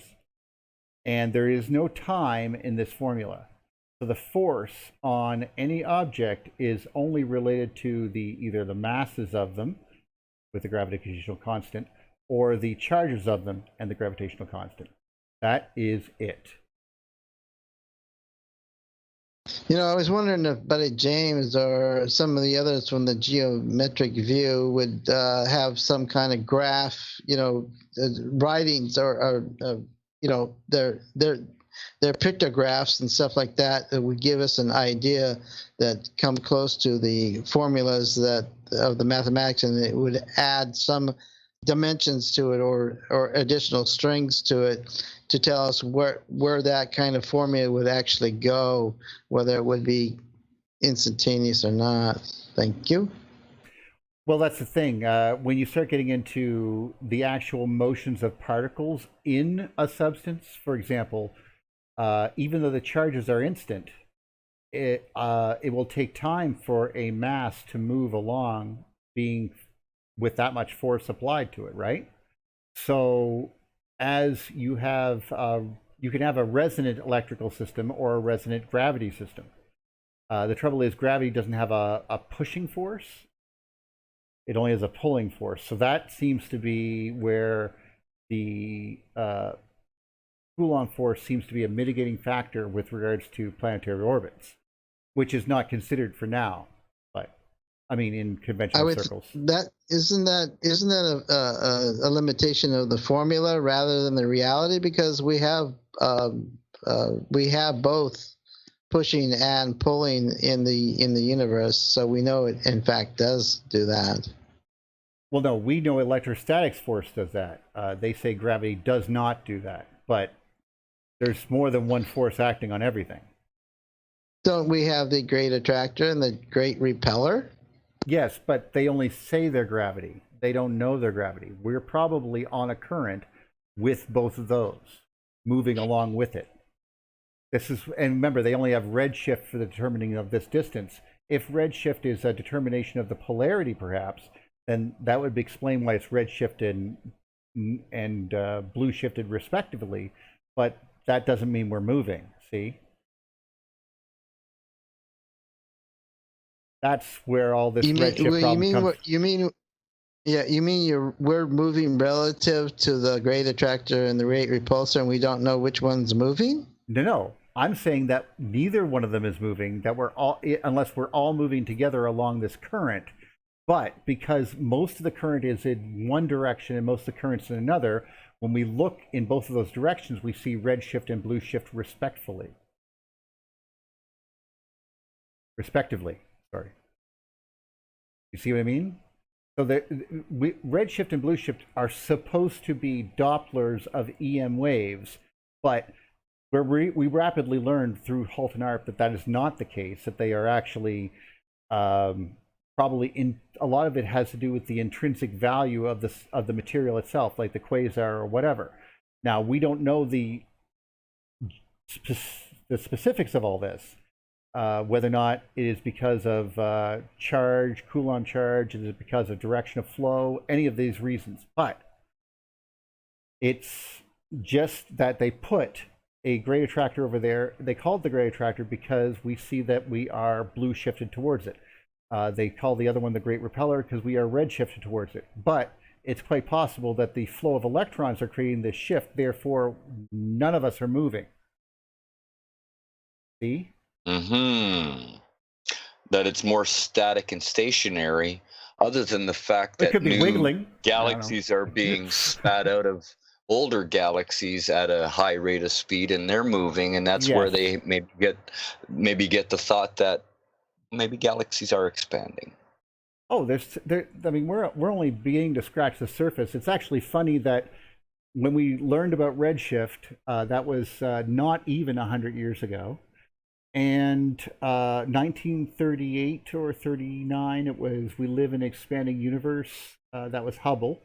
And there is no time in this formula. So the force on any object is only related to either the masses of them with the gravitational constant or the charges of them and the gravitational constant. That is it.
You know, I was wondering if Buddy James or some of the others from the geometric view would have some kind of graph, you know, writings or you know, their pictographs and stuff like that would give us an idea that come close to the formulas of the mathematics, and it would add some dimensions to it or additional strings to it to tell us where that kind of formula would actually go, whether it would be instantaneous or not. Thank you.
Well, that's the thing. When you start getting into the actual motions of particles in a substance, for example, even though the charges are instant, it will take time for a mass to move along being with that much force applied to it, right? So as you have, you can have a resonant electrical system or a resonant gravity system. The trouble is gravity doesn't have a pushing force. It only has a pulling force. So that seems to be where the Coulomb force seems to be a mitigating factor with regards to planetary orbits, which is not considered for now. But I mean, in conventional circles.
Isn't that a limitation of the formula rather than the reality? Because we have both pushing and pulling in the universe, so we know it in fact does do that.
Well, no, we know electrostatics force does that. They say gravity does not do that, but there's more than one force acting on everything.
Don't we have the great attractor and the great repeller?
Yes, but they only say their gravity. They don't know their gravity. We're probably on a current with both of those, moving along with it. And remember, they only have redshift for the determining of this distance. If redshift is a determination of the polarity, perhaps, then that would explain why it's redshift and blue shifted respectively. But that doesn't mean we're moving. See? That's where all this redshift problem comes.
We're moving relative to the great attractor and the great repulsor, and we don't know which one's moving?
No. I'm saying that neither one of them is moving, that unless we're all moving together along this current. But because most of the current is in one direction and most of the current's in another, when we look in both of those directions, we see redshift and blue shift respectively. Sorry. You see what I mean? So redshift and blue shift are supposed to be Dopplers of EM waves, but we rapidly learned through Halt and Arp that is not the case, that they are actually probably a lot of it has to do with the intrinsic value of the material itself, like the quasar or whatever. Now, we don't know the specifics of all this, whether or not it is because of charge, Coulomb charge, is it because of direction of flow, any of these reasons. But it's just that they put a great attractor over there. They call it the great attractor because we see that we are blue shifted towards it. They call the other one the great repeller because we are red shifted towards it. But it's quite possible that the flow of electrons are creating this shift, therefore none of us are moving. See?
Mm-hmm. That it's more static and stationary, other than the fact that new galaxies are being spat out of older galaxies at a high rate of speed, and they're moving, and that's where they maybe get the thought that maybe galaxies are expanding.
Oh, we're only beginning to scratch the surface. It's actually funny that when we learned about redshift, that was not even 100 years ago. And 1938 or 39, it was We Live in an Expanding Universe. That was Hubble.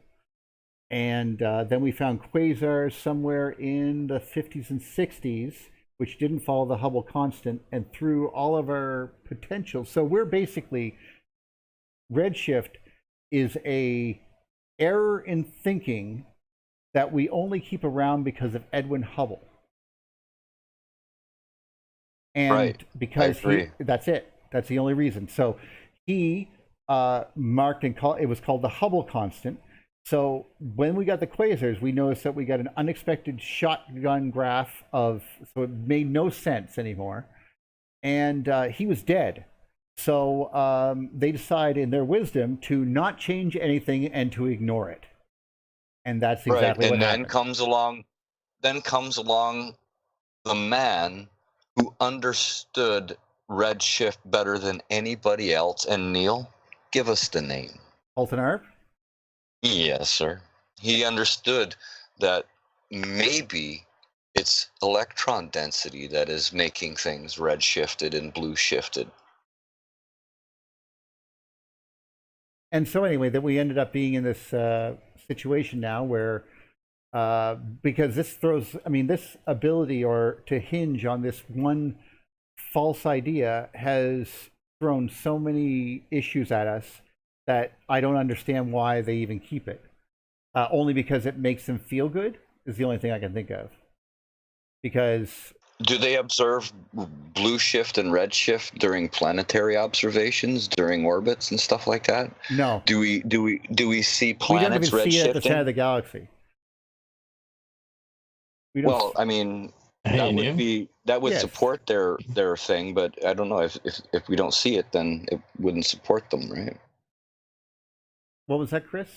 And then we found quasars somewhere in the 50s and 60s, which didn't follow the Hubble constant, and through all of our potential. So we're basically, redshift is a error in thinking that we only keep around because of Edwin Hubble. And because that's it. That's the only reason. So he marked and called, it was called the Hubble constant. So when we got the quasars, we noticed that we got an unexpected shotgun graph so it made no sense anymore. And he was dead. So they decide in their wisdom to not change anything and to ignore it. And that's exactly what happened.
Then comes along the man who understood redshift better than anybody else. And Neil, give us the name.
Halt and Arp?
Yes, sir. He understood that maybe it's electron density that is making things red shifted and blue shifted.
And so anyway, that we ended up being in this situation now where, because this this ability or to hinge on this one false idea has thrown so many issues at us that I don't understand why they even keep it. Only because it makes them feel good is the only thing I can think of. Because
do they observe blue shift and red shift during planetary observations, during orbits and stuff like that?
No.
Do we see planets
we don't even
red
see it
shifting?
at the center of the galaxy.
Well, I mean, that would support their thing, but I don't know if we don't see it, then it wouldn't support them, right?
What was that, Chris?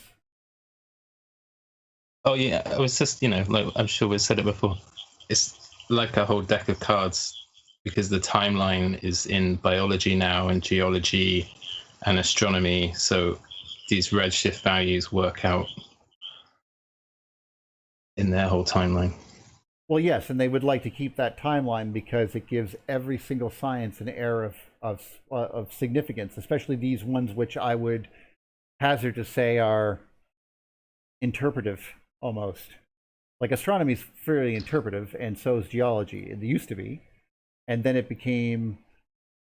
Oh yeah, it was just, like I'm sure we've said it before. It's like a whole deck of cards because the timeline is in biology now and geology and astronomy. So these redshift values work out in their whole timeline.
Well, yes, and they would like to keep that timeline because it gives every single science an air of significance, especially these ones which I would hazard to say are interpretive almost. Like astronomy is fairly interpretive, and so is geology. It used to be, and then it became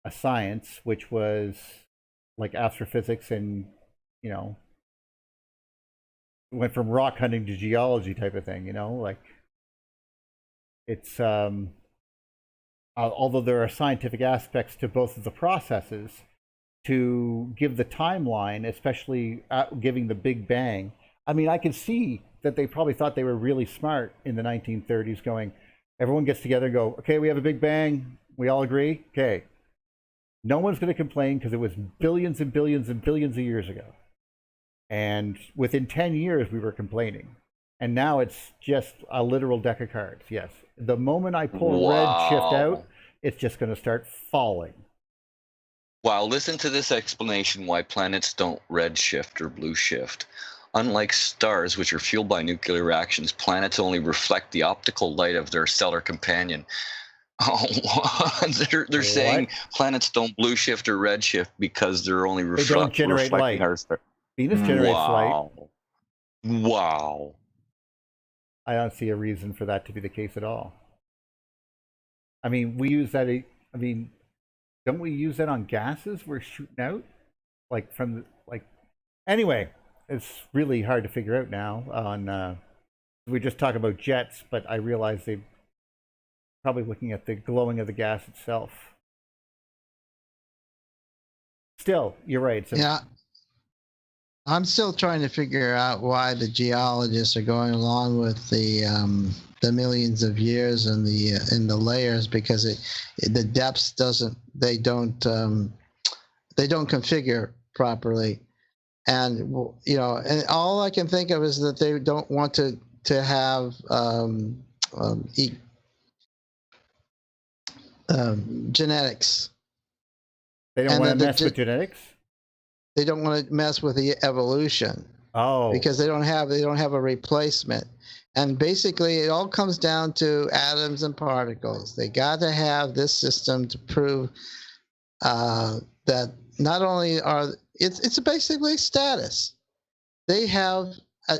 a science, which was like astrophysics, and went from rock hunting to geology type of thing. Like. It's although there are scientific aspects to both of the processes, to give the timeline, especially giving the Big Bang. I mean, I can see that they probably thought they were really smart in the 1930s, going, everyone gets together and go, okay, we have a Big Bang. We all agree? Okay. No one's going to complain because it was billions and billions and billions of years ago. And within 10 years, we were complaining. And now it's just a literal deck of cards. Yes. The moment I pull redshift out, it's just going to start falling.
Wow. Listen to this explanation why planets don't redshift or blue shift. Unlike stars, which are fueled by nuclear reactions, planets only reflect the optical light of their stellar companion. Oh, they're saying planets don't blue shift or redshift because they're only
they don't generate light.
Our star.
Venus generates light.
Wow.
I don't see a reason for that to be the case at all. I mean, we use that. I mean, don't we use that on gases we're shooting out? Like from anyway, it's really hard to figure out now. We just talk about jets, but I realize they're probably looking at the glowing of the gas itself. Still, you're right.
Yeah. I'm still trying to figure out why the geologists are going along with the millions of years and the layers, because the depths don't configure properly, and and all I can think of is that they don't want to have genetics.
They don't want to mess with genetics.
They don't want to mess with the evolution.
Oh.
Because they don't have a replacement. And basically it all comes down to atoms and particles. They got to have this system to prove that not only it's basically status. They have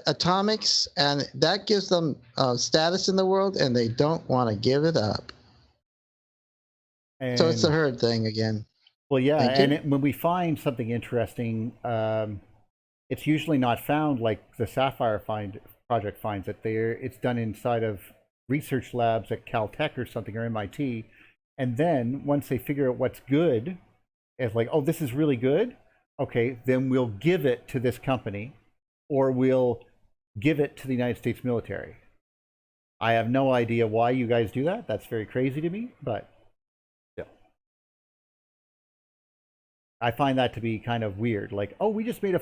atomics, and that gives them status in the world, and they don't want to give it up. So it's the herd thing again.
Well, yeah, and when we find something interesting, it's usually not found like the Sapphire Project finds it. It's done inside of research labs at Caltech or something, or MIT, and then once they figure out what's good, it's like, oh, this is really good. Okay, then we'll give it to this company, or we'll give it to the United States military. I have no idea why you guys do that. That's very crazy to me, but. I find that to be kind of weird. Like, oh, we just made a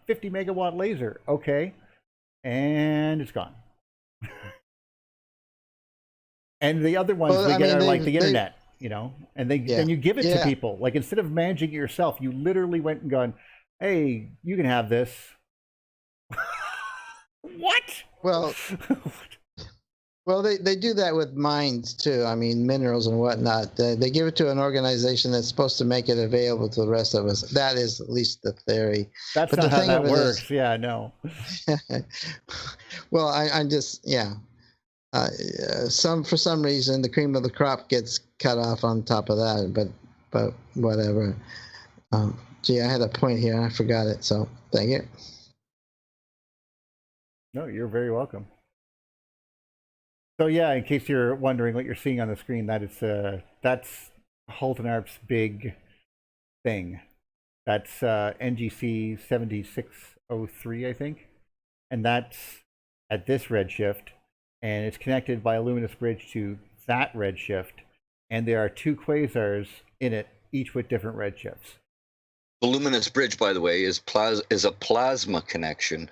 50 megawatt laser. Okay. And it's gone. And the other ones we get are like the internet, and then you give it to people. Like, instead of managing it yourself, you literally went and gone, hey, you can have this. What?
Well, they do that with mines too. I mean, minerals and whatnot. They give it to an organization that's supposed to make it available to the rest of us. That is at least the theory.
That's not how that works. Yeah, no.
Well, I'm just for some reason the cream of the crop gets cut off on top of that. But whatever. Gee, I had a point here and I forgot it. So thank you.
No, you're very welcome. So yeah, in case you're wondering what you're seeing on the screen, that's Haltenarp's big thing. That's NGC 7603, I think, and that's at this redshift, and it's connected by a luminous bridge to that redshift, and there are two quasars in it, each with different redshifts.
The luminous bridge, by the way, is a plasma connection.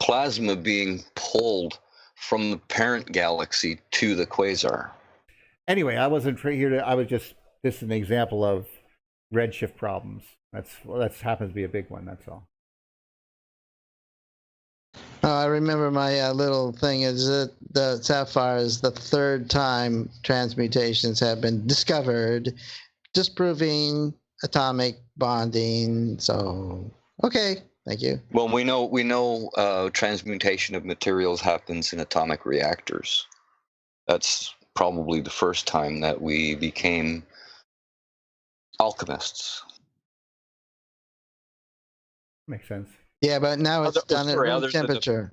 Plasma being pulled from the parent galaxy to the quasar.
Anyway, I wasn't here this is an example of redshift problems. That happens to be a big one, that's all.
Oh, I remember my little thing is that the sapphire is the third time transmutations have been discovered, disproving atomic bonding. So, okay, thank you.
Well, we know transmutation of materials happens in atomic reactors. That's probably the first time that we became alchemists.
Makes sense.
Yeah, but now it's done at room temperature.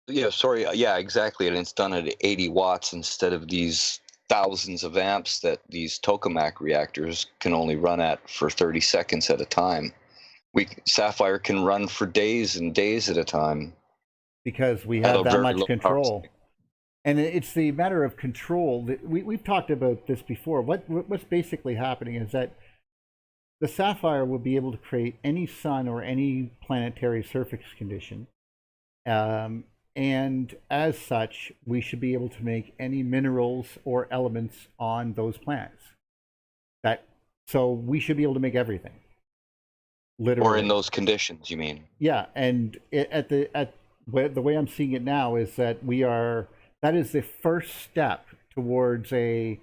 Yeah, exactly. And it's done at 80 watts instead of these thousands of amps that these tokamak reactors can only run at for 30 seconds at a time. Sapphire can run for days and days at a time.
Because we have that much control. And it's the matter of control. We've talked about this before. What's basically happening is that the sapphire will be able to create any sun or any planetary surface condition. And as such, we should be able to make any minerals or elements on those planets. So we should be able to make everything. Literally.
Or in those conditions, you mean?
Yeah, and the way I'm seeing it now is that that is the first step towards a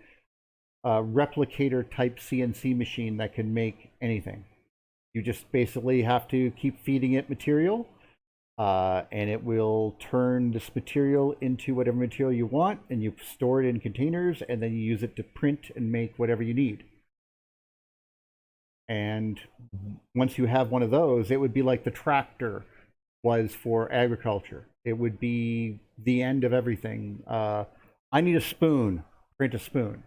replicator type CNC machine that can make anything. You just basically have to keep feeding it material, and it will turn this material into whatever material you want, and you store it in containers, and then you use it to print and make whatever you need. And once you have one of those, it would be like the tractor was for agriculture. It would be the end of everything. I need a spoon, print a spoon.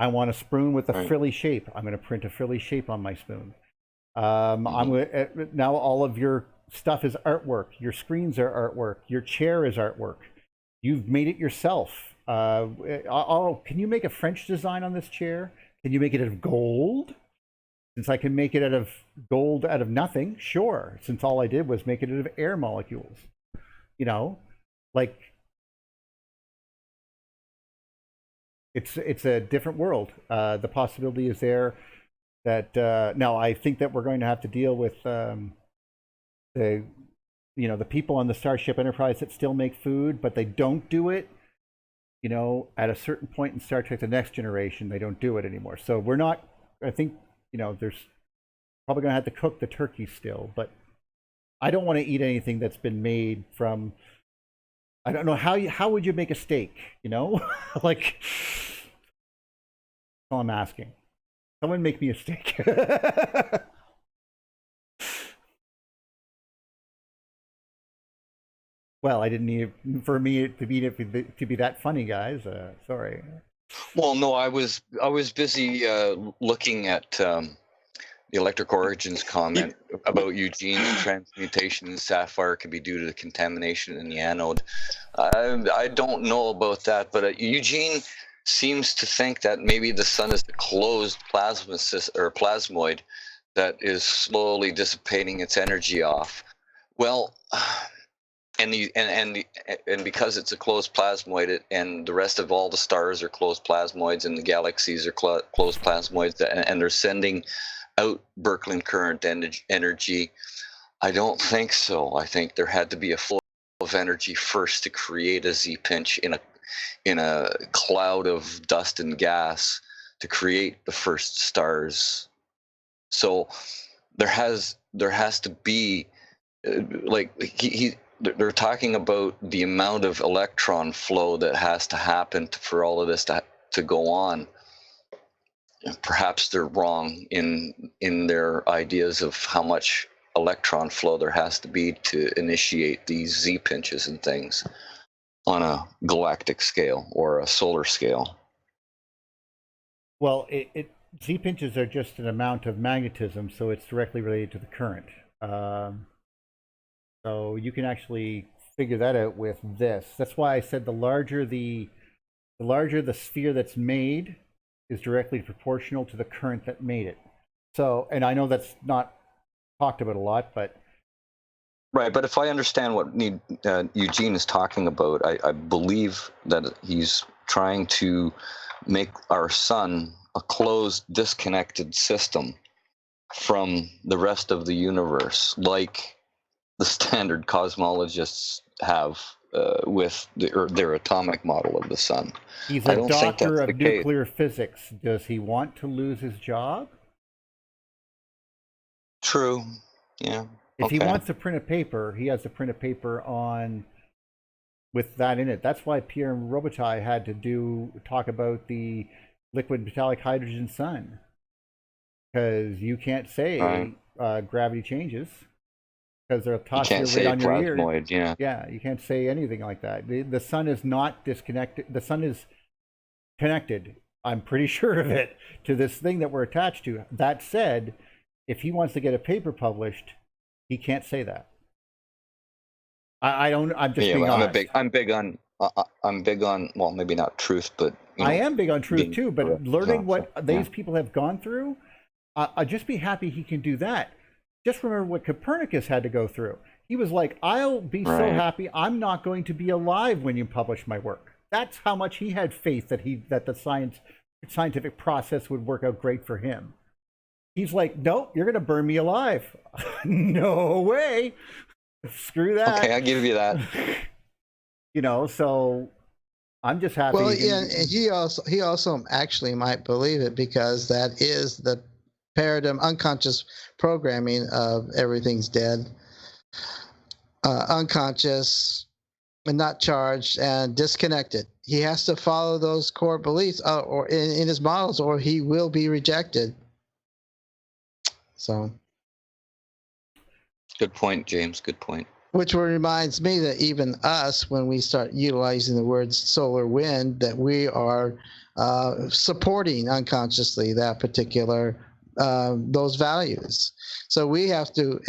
I want a spoon with a frilly shape. I'm going to print a frilly shape on my spoon. Now all of your stuff is artwork. Your screens are artwork. Your chair is artwork. You've made it yourself. Can you make a French design on this chair? Can you make it out of gold? Since I can make it out of gold out of nothing, sure. Since all I did was make it out of air molecules. It's a different world. The possibility is there that now I think that we're going to have to deal with the people on the Starship Enterprise that still make food, but they don't do it. At a certain point in Star Trek: The Next Generation, they don't do it anymore. So we're not. I think there's probably going to have to cook the turkey still, but I don't want to eat anything that's been made from. I don't know how would you make a steak? Like, that's all I'm asking. Someone make me a steak. Well, I didn't need for me to be that funny, guys. Sorry.
Well, no, I was busy looking at the Electric Origins comment about Eugene's transmutation in sapphire could be due to the contamination in the anode. I don't know about that, but Eugene seems to think that maybe the sun is a closed plasmoid that is slowly dissipating its energy off. Well, and because it's a closed plasmoid, and the rest of all the stars are closed plasmoids, and the galaxies are closed plasmoids, and they're sending out Birkeland current energy. I don't think so. I think there had to be a flow of energy first to create a Z-pinch in a cloud of dust and gas to create the first stars. So there has to be they're talking about the amount of electron flow that has to happen for all of this to go on. Perhaps they're wrong in their ideas of how much electron flow there has to be to initiate these Z-pinches and things on a galactic scale or a solar scale.
Well, Z-pinches are just an amount of magnetism, so it's directly related to the current. So you can actually figure that out with this. That's why I said the larger the sphere that's made is directly proportional to the current that made it. So, and I know that's not talked about a lot, but
right. But if I understand what Eugene is talking about, I believe that he's trying to make our sun a closed, disconnected system from the rest of the universe, like the standard cosmologists have with their atomic model of the sun.
He's
I
a
don't think
doctor
that's
of
the case.
nuclear physics. Does he want to lose his job?
True. Yeah.
If he
Okay.
wants to print a paper, he has to print a paper on with that in it. That's why Pierre Robitaille had to talk about the liquid metallic hydrogen sun, because you can't say gravity changes because they'll
You
toss
can't
you
say
right on your ear.
plasmoid. Yeah.
Yeah, you can't say anything like that. The sun is not disconnected. The sun is connected. I'm pretty sure of it, to this thing that we're attached to. That said, if he wants to get a paper published, he can't say that. I don't. I'm just being honest.
I'm big on. Well, maybe not truth, but
I am big on truth
being
too. But
correct.
learning what
Yeah.
these people have gone through, I'd just be happy he can do that. Just remember what Copernicus had to go through. He was like, "I'll be so
Right.
happy. I'm not going to be alive when you publish my work." That's how much he had faith that the scientific process would work out great for him. He's like, "Nope, you're going to burn me alive." No way. Screw that.
Okay, I give you that.
So I'm just happy.
Well, yeah, and he also actually might believe it, because that is the paradigm, unconscious programming of everything's dead, unconscious, and not charged and disconnected. He has to follow those core beliefs, or in his models, or he will be rejected. So.
Good point, James. Good point.
Which reminds me that even us, when we start utilizing the words solar wind, that we are supporting unconsciously that particular those values. So we have to,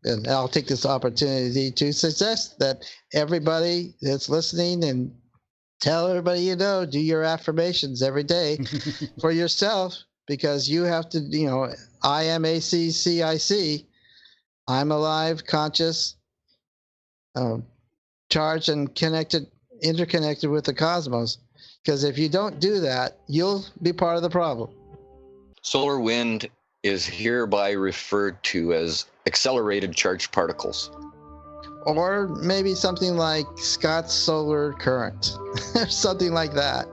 and I'll take this opportunity to suggest that everybody that's listening, and tell everybody do your affirmations every day for yourself, because you have to, I am ACCIC. I'm alive, conscious, charged and interconnected with the cosmos. Because if you don't do that, you'll be part of the problem.
Solar wind is hereby referred to as accelerated charged particles.
Or maybe something like Scott's solar current, or something like that.